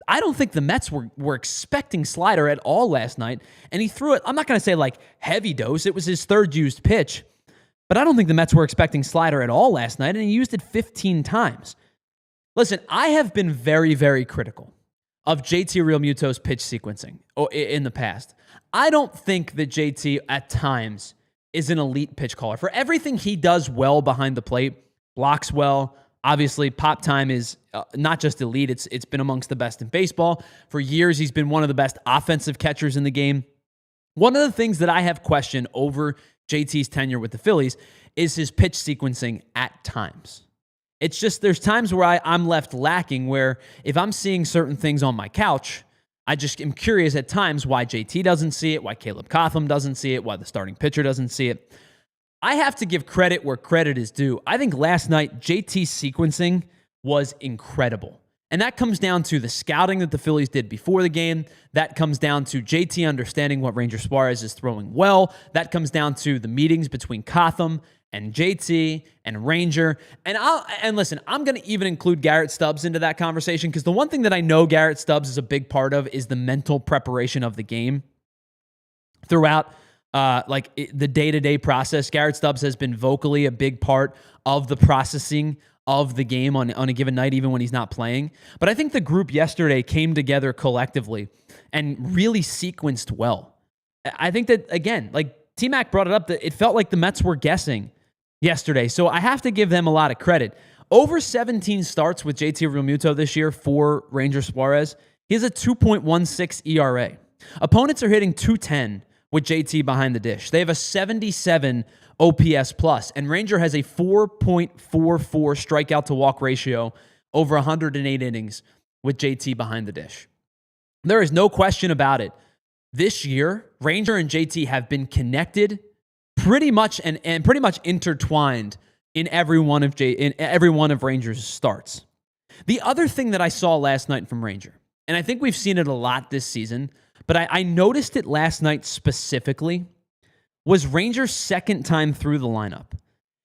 I don't think the Mets were expecting slider at all last night, and he threw it. I'm not going to say like heavy dose. It was his third used pitch, but I don't think the Mets were expecting slider at all last night, and he used it 15 times. Listen, I have been very, very critical of JT Realmuto's pitch sequencing in the past. I don't think that JT at times is an elite pitch caller. For everything he does well behind the plate, blocks well. Obviously, pop time is not just elite, it's been amongst the best in baseball. For years, he's been one of the best offensive catchers in the game. One of the things that I have questioned over JT's tenure with the Phillies is his pitch sequencing at times. It's just there's times where I'm left lacking, where if I'm seeing certain things on my couch, I just am curious at times why JT doesn't see it, why Caleb Cotham doesn't see it, why the starting pitcher doesn't see it. I have to give credit where credit is due. I think last night, JT's sequencing was incredible. And that comes down to the scouting that the Phillies did before the game. That comes down to JT understanding what Ranger Suarez is throwing well. That comes down to the meetings between Cotham and JT and Ranger. And listen, I'm going to even include Garrett Stubbs into that conversation, because the one thing that I know Garrett Stubbs is a big part of is the mental preparation of the game throughout the day-to-day process. Garrett Stubbs has been vocally a big part of the processing of the game on a given night, even when he's not playing. But I think the group yesterday came together collectively and really sequenced well. I think that, again, like T-Mac brought it up, that it felt like the Mets were guessing yesterday. So I have to give them a lot of credit. Over 17 starts with JT Realmuto this year for Ranger Suarez. He has a 2.16 ERA. Opponents are hitting .210 with JT behind the dish. They have a 77 OPS plus, and Ranger has a 4.44 strikeout to walk ratio over 108 innings with JT behind the dish. There is no question about it. This year, Ranger and JT have been connected pretty much and pretty much intertwined in every one of Ranger's starts. The other thing that I saw last night from Ranger, and I think we've seen it a lot this season, but I noticed it last night specifically, was Ranger's second time through the lineup.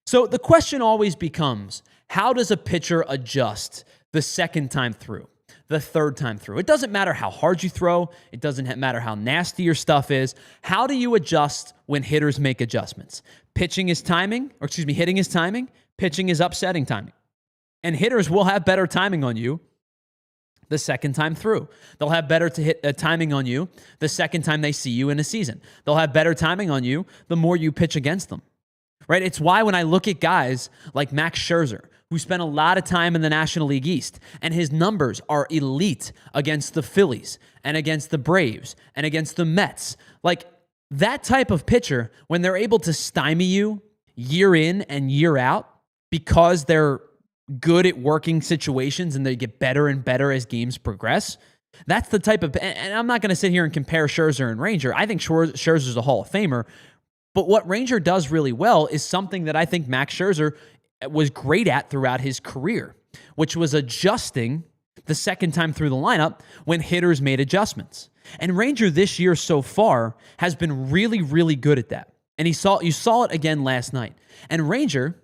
So the question always becomes, how does a pitcher adjust the second time through, the third time through? It doesn't matter how hard you throw. It doesn't matter how nasty your stuff is. How do you adjust when hitters make adjustments? Hitting is timing, pitching is upsetting timing. And hitters will have better timing on you the second time through. They'll have better timing on you the second time they see you in a season. They'll have better timing on you the more you pitch against them, right? It's why when I look at guys like Max Scherzer, who spent a lot of time in the National League East, and his numbers are elite against the Phillies and against the Braves and against the Mets, like that type of pitcher, when they're able to stymie you year in and year out because they're good at working situations and they get better and better as games progress. That's the type of, and I'm not going to sit here and compare Scherzer and Ranger. I think Scherzer's a Hall of Famer, but what Ranger does really well is something that I think Max Scherzer was great at throughout his career, which was adjusting the second time through the lineup when hitters made adjustments. And Ranger this year so far has been really, really good at that. And you saw it again last night. And Ranger,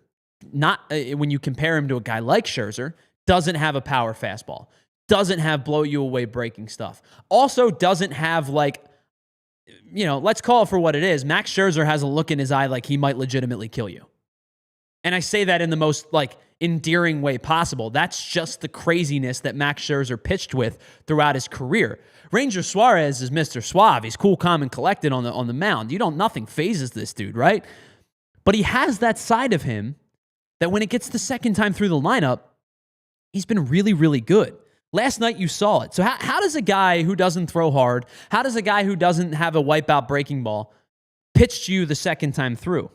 not when you compare him to a guy like Scherzer, doesn't have a power fastball, doesn't have blow you away breaking stuff, also doesn't have let's call it for what it is. Max Scherzer has a look in his eye like he might legitimately kill you. And I say that in the most endearing way possible. That's just the craziness that Max Scherzer pitched with throughout his career. Ranger Suarez is Mr. Suave. He's cool, calm, and collected on the mound. Nothing phases this dude, right? But he has that side of him that when it gets the second time through the lineup, he's been really, really good. Last night you saw it. So how does a guy who doesn't throw hard, how does a guy who doesn't have a wipeout breaking ball pitch to you the second time through?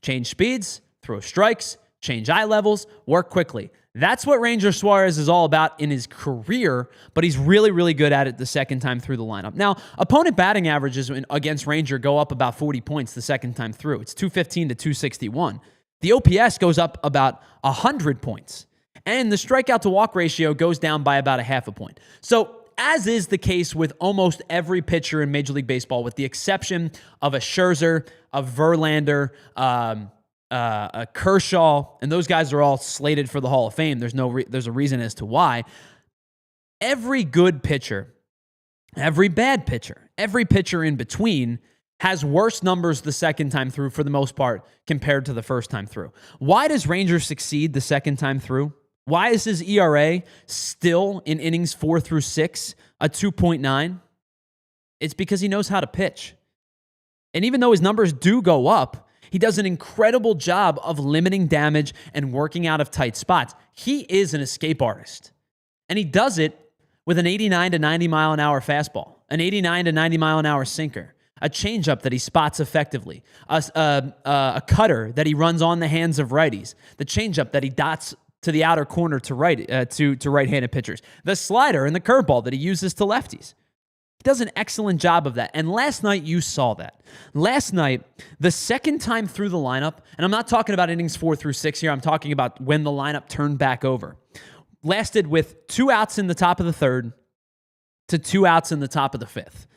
Change speeds, throw strikes, change eye levels, work quickly. That's what Ranger Suarez is all about in his career, but he's really, really good at it the second time through the lineup. Now, opponent batting averages against Ranger go up about 40 points the second time through. It's 215 to 261. The OPS goes up about 100 points. And the strikeout to walk ratio goes down by about a half a point. So, as is the case with almost every pitcher in Major League Baseball, with the exception of a Scherzer, a Verlander, a Kershaw, and those guys are all slated for the Hall of Fame. There's a reason as to why. Every good pitcher, every bad pitcher, every pitcher in between has worse numbers the second time through for the most part compared to the first time through. Why does Ranger succeed the second time through? Why is his ERA still in innings 4 through 6 a 2.9? It's because he knows how to pitch. And even though his numbers do go up, he does an incredible job of limiting damage and working out of tight spots. He is an escape artist. And he does it with an 89 to 90 mile an hour fastball, an 89 to 90 mile an hour sinker, a changeup that he spots effectively, a cutter that he runs on the hands of righties, the changeup that he dots to the outer corner to right-handed pitchers, the slider and the curveball that he uses to lefties. He does an excellent job of that. And last night, you saw that. Last night, the second time through the lineup, and I'm not talking about innings 4 through 6 here, I'm talking about when the lineup turned back over, lasted with 2 outs in the top of the third to 2 outs in the top of the fifth.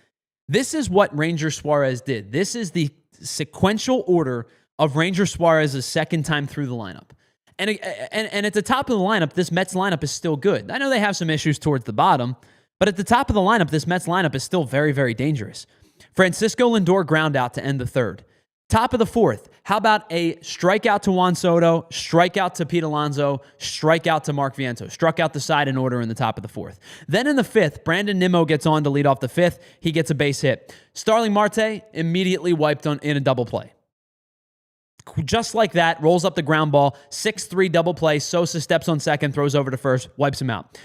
This is what Ranger Suarez did. This is the sequential order of Ranger Suarez's second time through the lineup. And at the top of the lineup, this Mets lineup is still good. I know they have some issues towards the bottom, but at the top of the lineup, this Mets lineup is still very, very dangerous. Francisco Lindor ground out to end the third. Top of the fourth, how about a strikeout to Juan Soto, strikeout to Pete Alonso, strikeout to Mark Vientos, struck out the side in order in the top of the fourth. Then in the fifth, Brandon Nimmo gets on to lead off the fifth. He gets a base hit. Starling Marte immediately wiped in a double play. Just like that, rolls up the ground ball, 6-3 double play. Sosa steps on second, throws over to first, wipes him out.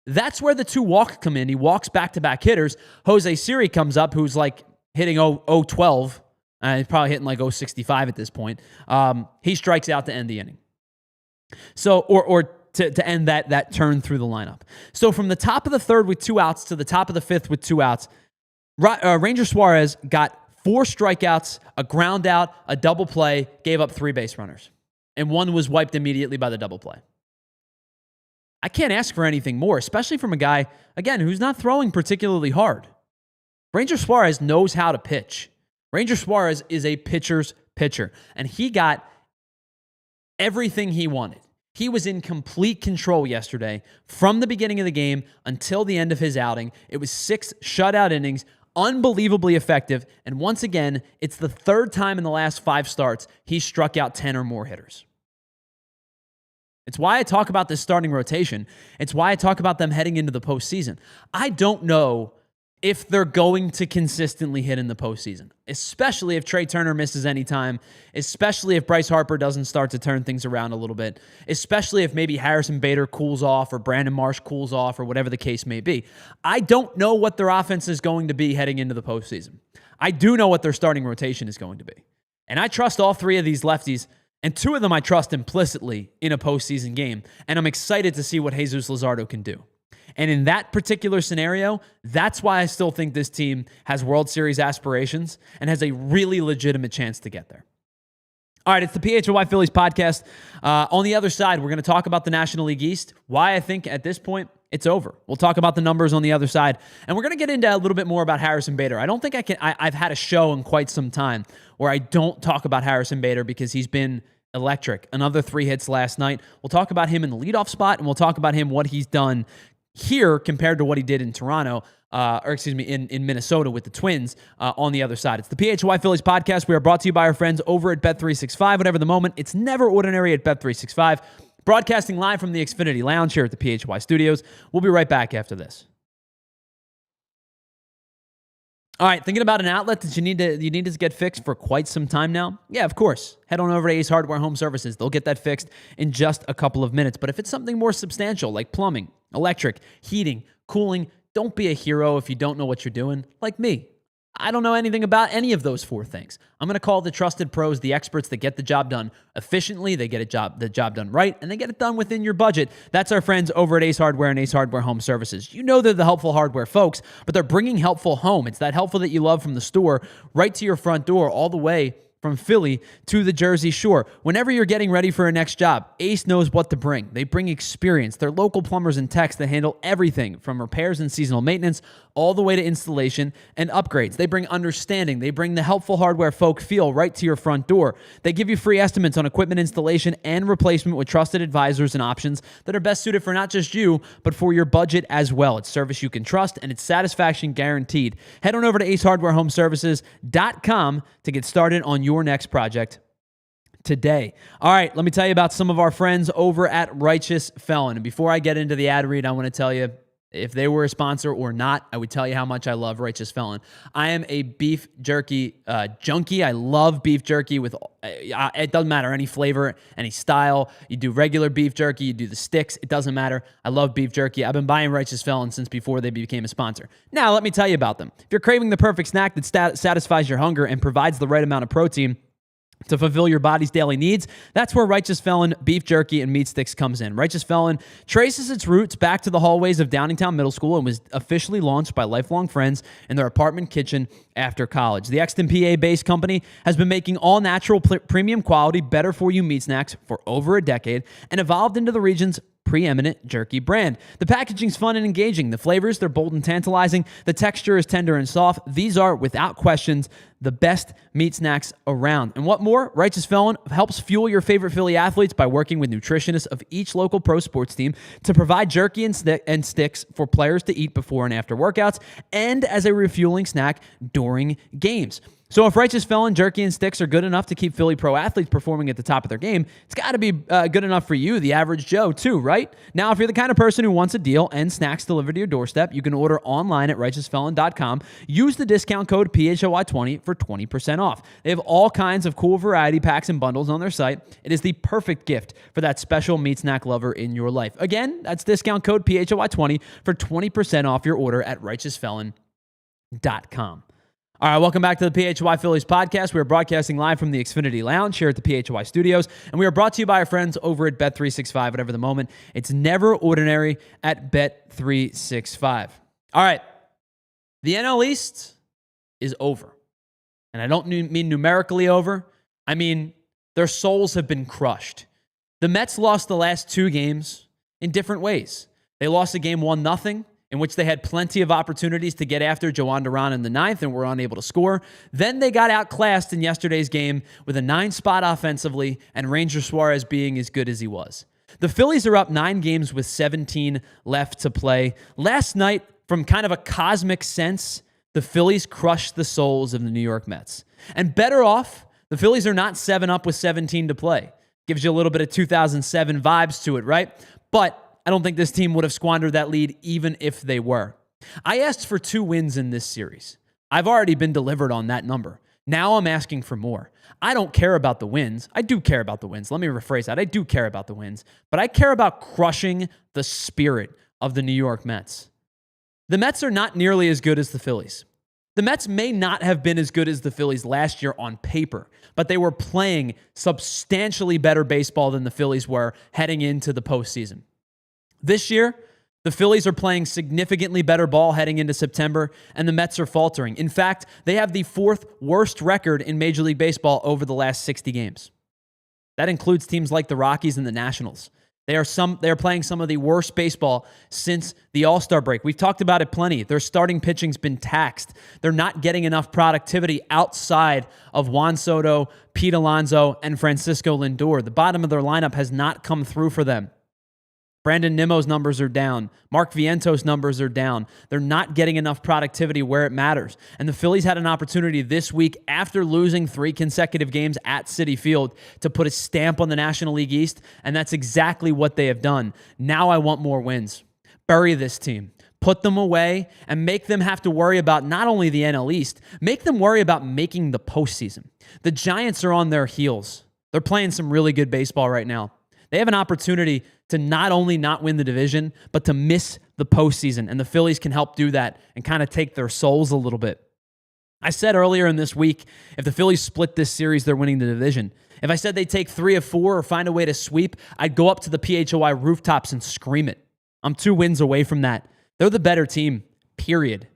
That's where the 2 walks come in. He walks back-to-back hitters. Jose Siri comes up, who's like hitting 0-12. He's probably hitting like 0-65 at this point. He strikes out to end the inning. So, or to end that turn through the lineup. So from the top of the third with 2 outs to the top of the fifth with 2 outs, Ranger Suarez got 4 strikeouts, a ground out, a double play, gave up 3 base runners. And 1 was wiped immediately by the double play. I can't ask for anything more, especially from a guy, again, who's not throwing particularly hard. Ranger Suarez knows how to pitch. Ranger Suarez is a pitcher's pitcher, and he got everything he wanted. He was in complete control yesterday from the beginning of the game until the end of his outing. It was 6 shutout innings, unbelievably effective, and once again, it's the 3rd time in the last 5 starts he struck out 10 or more hitters. It's why I talk about this starting rotation. It's why I talk about them heading into the postseason. I don't know if they're going to consistently hit in the postseason, especially if Trey Turner misses any time, especially if Bryce Harper doesn't start to turn things around a little bit, especially if maybe Harrison Bader cools off or Brandon Marsh cools off or whatever the case may be. I don't know what their offense is going to be heading into the postseason. I do know what their starting rotation is going to be. And I trust all 3 of these lefties, and 2 of them I trust implicitly in a postseason game. And I'm excited to see what Jesus Luzardo can do. And in that particular scenario, that's why I still think this team has World Series aspirations and has a really legitimate chance to get there. All right, it's the PHLY Phillies podcast. On the other side, we're going to talk about the National League East, why I think at this point it's over. We'll talk about the numbers on the other side, and we're going to get into a little bit more about Harrison Bader. I don't think I've had a show in quite some time where I don't talk about Harrison Bader because he's been electric. Another 3 hits last night. We'll talk about him in the leadoff spot, and we'll talk about him, what he's done here compared to what he did in Toronto, in Minnesota with the Twins on the other side. It's the PHLY Phillies podcast. We are brought to you by our friends over at Bet365. Whatever the moment, it's never ordinary at Bet365. Broadcasting live from the Xfinity Lounge here at the PHLY studios. We'll be right back after this. All right, thinking about an outlet that you need to get fixed for quite some time now? Yeah, of course. Head on over to Ace Hardware Home Services. They'll get that fixed in just a couple of minutes. But if it's something more substantial like plumbing, electric, heating, cooling, don't be a hero if you don't know what you're doing, like me. I don't know anything about any of those four things. I'm going to call the trusted pros, the experts that get the job done efficiently. They get the job done right, and they get it done within your budget. That's our friends over at Ace Hardware and Ace Hardware Home Services. You know they're the helpful hardware folks, but they're bringing helpful home. It's that helpful that you love from the store right to your front door, all the way from Philly to the Jersey Shore. Whenever you're getting ready for a next job, Ace knows what to bring. They bring experience. They're local plumbers and techs that handle everything from repairs and seasonal maintenance all the way to installation and upgrades. They bring understanding. They bring the helpful hardware folk feel right to your front door. They give you free estimates on equipment installation and replacement with trusted advisors and options that are best suited for not just you, but for your budget as well. It's service you can trust, and it's satisfaction guaranteed. Head on over to acehardwarehomeservices.com to get started on your next project today. All right, let me tell you about some of our friends over at Righteous Felon. And before I get into the ad read, I want to tell you, if they were a sponsor or not, I would tell you how much I love Righteous Felon. I am a beef jerky junkie. I love beef jerky with, it doesn't matter, any flavor, any style. You do regular beef jerky, you do the sticks, it doesn't matter. I love beef jerky. I've been buying Righteous Felon since before they became a sponsor. Now, let me tell you about them. If you're craving the perfect snack that satisfies your hunger and provides the right amount of protein to fulfill your body's daily needs, that's where Righteous Felon beef jerky and meat sticks comes in. Righteous Felon traces its roots back to the hallways of Downingtown Middle School and was officially launched by lifelong friends in their apartment kitchen after college. The Exton, PA-based company has been making all-natural premium quality, better-for-you meat snacks for over a decade and evolved into the region's preeminent jerky brand. The packaging's fun and engaging. The flavors, they're bold and tantalizing. The texture is tender and soft. These are, without questions, the best meat snacks around. And what more? Righteous Felon helps fuel your favorite Philly athletes by working with nutritionists of each local pro sports team to provide jerky and sticks for players to eat before and after workouts and as a refueling snack during games. So if Righteous Felon jerky and sticks are good enough to keep Philly pro athletes performing at the top of their game, it's got to be good enough for you, the average Joe, too, right? Now, if you're the kind of person who wants a deal and snacks delivered to your doorstep, you can order online at righteousfelon.com. Use the discount code PHLY20 for 20% off. They have all kinds of cool variety packs and bundles on their site. It is the perfect gift for that special meat snack lover in your life. Again, that's discount code PHLY20 for 20% off your order at righteousfelon.com. All right, welcome back to the PHLY Phillies podcast. We are broadcasting live from the Xfinity Lounge here at the PHLY studios, and we are brought to you by our friends over at Bet365. Whatever the moment, it's never ordinary at Bet365. All right, the NL East is over, and I don't mean numerically over. I mean their souls have been crushed. The Mets lost the last two games in different ways. They lost a game 1-0. In which they had plenty of opportunities to get after Joan Duran in the ninth and were unable to score. Then they got outclassed in yesterday's game with a 9-spot offensively and Ranger Suarez being as good as he was. The Phillies are up 9 games with 17 left to play. Last night, from kind of a cosmic sense, the Phillies crushed the souls of the New York Mets. And better off, the Phillies are not 7 up with 17 to play. Gives you a little bit of 2007 vibes to it, right? But I don't think this team would have squandered that lead even if they were. I asked for 2 wins in this series. I've already been delivered on that number. Now I'm asking for more. I don't care about the wins. I do care about the wins. Let me rephrase that. I do care about the wins, but I care about crushing the spirit of the New York Mets. The Mets are not nearly as good as the Phillies. The Mets may not have been as good as the Phillies last year on paper, but they were playing substantially better baseball than the Phillies were heading into the postseason. This year, the Phillies are playing significantly better ball heading into September, and the Mets are faltering. In fact, they have the 4th worst record in Major League Baseball over the last 60 games. That includes teams like the Rockies and the Nationals. They are playing some of the worst baseball since the All-Star break. We've talked about it plenty. Their starting pitching's been taxed. They're not getting enough productivity outside of Juan Soto, Pete Alonso, and Francisco Lindor. The bottom of their lineup has not come through for them. Brandon Nimmo's numbers are down. Mark Vientos' numbers are down. They're not getting enough productivity where it matters. And the Phillies had an opportunity this week after losing 3 consecutive games at Citi Field to put a stamp on the National League East, and that's exactly what they have done. Now I want more wins. Bury this team. put them away, and make them have to worry about not only the NL East, make them worry about making the postseason. The Giants are on their heels. They're playing some really good baseball right now. They have an opportunity to not only not win the division, but to miss the postseason, and the Phillies can help do that and kind of take their souls a little bit. I said earlier in this week, if the Phillies split this series, they're winning the division. If I said they take 3 of 4 or find a way to sweep, I'd go up to the PHLY rooftops and scream it. I'm 2 wins away from that. They're the better team, period.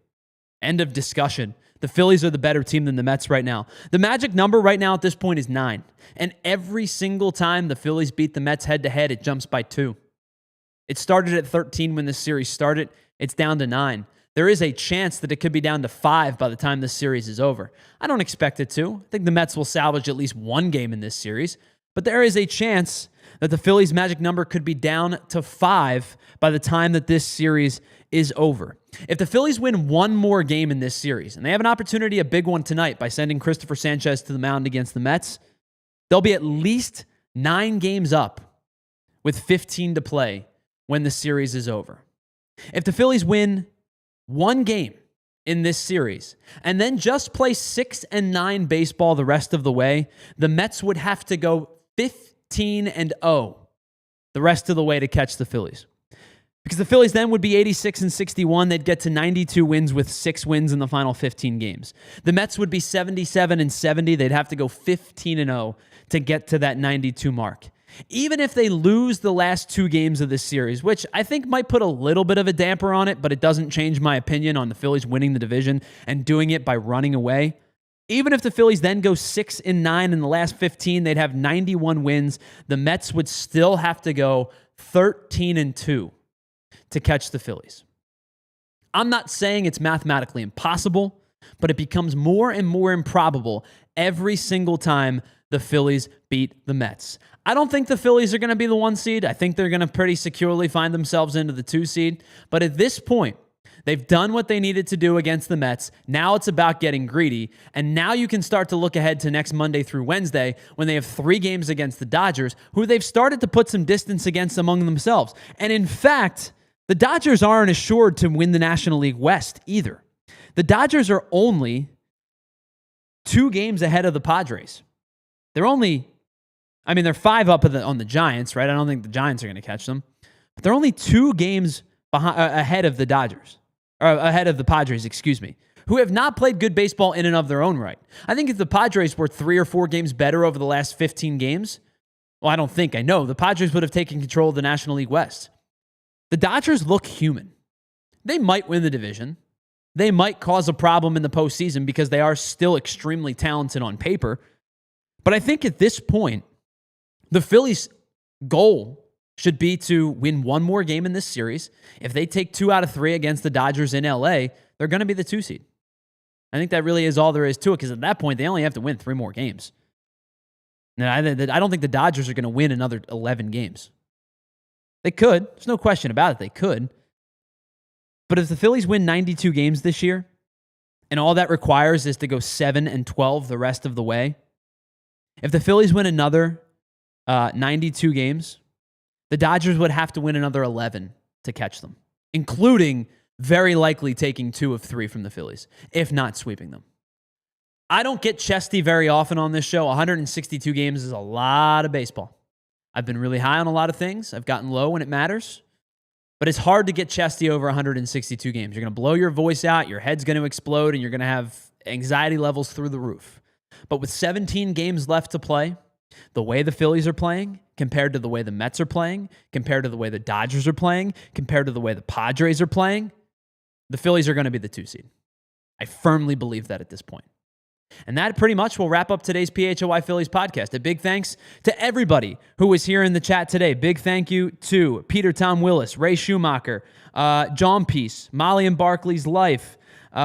End of discussion. The Phillies are the better team than the Mets right now. The magic number right now at this point is 9. And every single time the Phillies beat the Mets head-to-head, it jumps by 2. It started at 13 when this series started. It's down to 9. There is a chance that it could be down to 5 by the time this series is over. I don't expect it to. I think the Mets will salvage at least 1 game in this series. But there is a chance that the Phillies' magic number could be down to 5 by the time that this series is over. If the Phillies win 1 more game in this series, and they have an opportunity, a big one tonight, by sending Christopher Sanchez to the mound against the Mets, they'll be at least 9 games up with 15 to play when the series is over. If the Phillies win 1 game in this series and then just play 6-9 baseball the rest of the way, the Mets would have to go 15-0 the rest of the way to catch the Phillies. Because the Phillies then would be 86-61. They'd get to 92 wins with 6 wins in the final 15 games. The Mets would be 77-70. They'd have to go 15-0 to get to that 92 mark. Even if they lose the last 2 games of this series, which I think might put a little bit of a damper on it, but it doesn't change my opinion on the Phillies winning the division and doing it by running away. Even if the Phillies then go 6-9 in the last 15, they'd have 91 wins. The Mets would still have to go 13-2 to catch the Phillies. I'm not saying it's mathematically impossible, but it becomes more and more improbable every single time the Phillies beat the Mets. I don't think the Phillies are going to be the 1 seed. I think they're going to pretty securely find themselves into the 2 seed. But at this point, they've done what they needed to do against the Mets. Now it's about getting greedy. And now you can start to look ahead to next Monday through Wednesday when they have 3 games against the Dodgers, who they've started to put some distance against among themselves. And in fact, the Dodgers aren't assured to win the National League West either. The Dodgers are only 2 games ahead of the Padres. They're 5 up on the Giants, right? I don't think the Giants are going to catch them. But they're only 2 games ahead of the Dodgers, or ahead of the Padres, who have not played good baseball in and of their own right. I think if the Padres were 3 or 4 games better over the last 15 games, well, I know, the Padres would have taken control of the National League West. The Dodgers look human. They might win the division. They might cause a problem in the postseason because they are still extremely talented on paper. But I think at this point, the Phillies' goal should be to win 1 more game in this series. If they take 2 out of 3 against the Dodgers in LA, they're going to be the 2 seed. I think that really is all there is to it, because at that point, they only have to win 3 more games. Now, I don't think the Dodgers are going to win another 11 games. They could. There's no question about it. They could. But if the Phillies win 92 games this year, and all that requires is to go 7-12 the rest of the way, if the Phillies win another 92 games, the Dodgers would have to win another 11 to catch them, including very likely taking 2 of 3 from the Phillies, if not sweeping them. I don't get chesty very often on this show. 162 games is a lot of baseball. I've been really high on a lot of things. I've gotten low when it matters. But it's hard to get chesty over 162 games. You're going to blow your voice out, your head's going to explode, and you're going to have anxiety levels through the roof. But with 17 games left to play, the way the Phillies are playing, compared to the way the Mets are playing, compared to the way the Dodgers are playing, compared to the way the Padres are playing, the Phillies are going to be the 2 seed. I firmly believe that at this point. And that pretty much will wrap up today's PHLY Phillies podcast. A big thanks to everybody who was here in the chat today. Big thank you to Peter Tom Willis, Ray Schumacher, John Peace, Molly and Barkley's Life. Who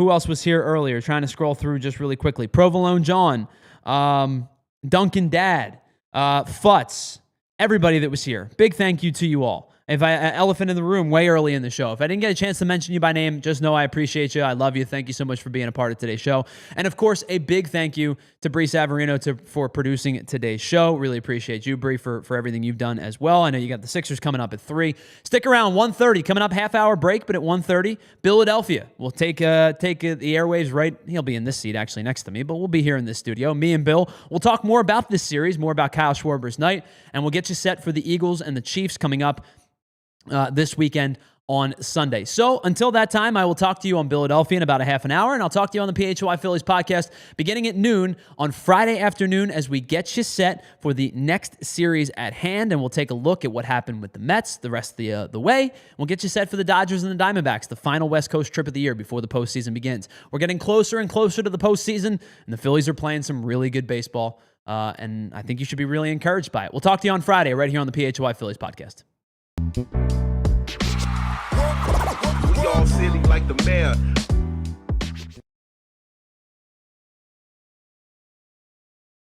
else was here earlier? Trying to scroll through just really quickly. Provolone John, Duncan Dad, Futz, everybody that was here. Big thank you to you all. elephant in the room way early in the show. If I didn't get a chance to mention you by name, just know I appreciate you. I love you. Thank you so much for being a part of today's show. And of course, a big thank you to Bree Savarino for producing today's show. Really appreciate you, Bree, for everything you've done as well. I know you got the Sixers coming up at 3. Stick around, 1:30, coming up, half-hour break, but at 1:30, Philadelphia will take the airwaves right. He'll be in this seat, actually, next to me, but we'll be here in this studio. Me and Bill, we'll talk more about this series, more about Kyle Schwarber's night, and we'll get you set for the Eagles and the Chiefs coming up this weekend on Sunday. So until that time, I will talk to you on Philadelphia in about a half an hour, and I'll talk to you on the PHLY Phillies podcast beginning at noon on Friday afternoon as we get you set for the next series at hand, and we'll take a look at what happened with the Mets the rest of the way. We'll get you set for the Dodgers and the Diamondbacks, the final West Coast trip of the year before the postseason begins. We're getting closer and closer to the postseason, and the Phillies are playing some really good baseball, and I think you should be really encouraged by it. We'll talk to you on Friday right here on the PHLY Phillies podcast. We all silly like the mayor.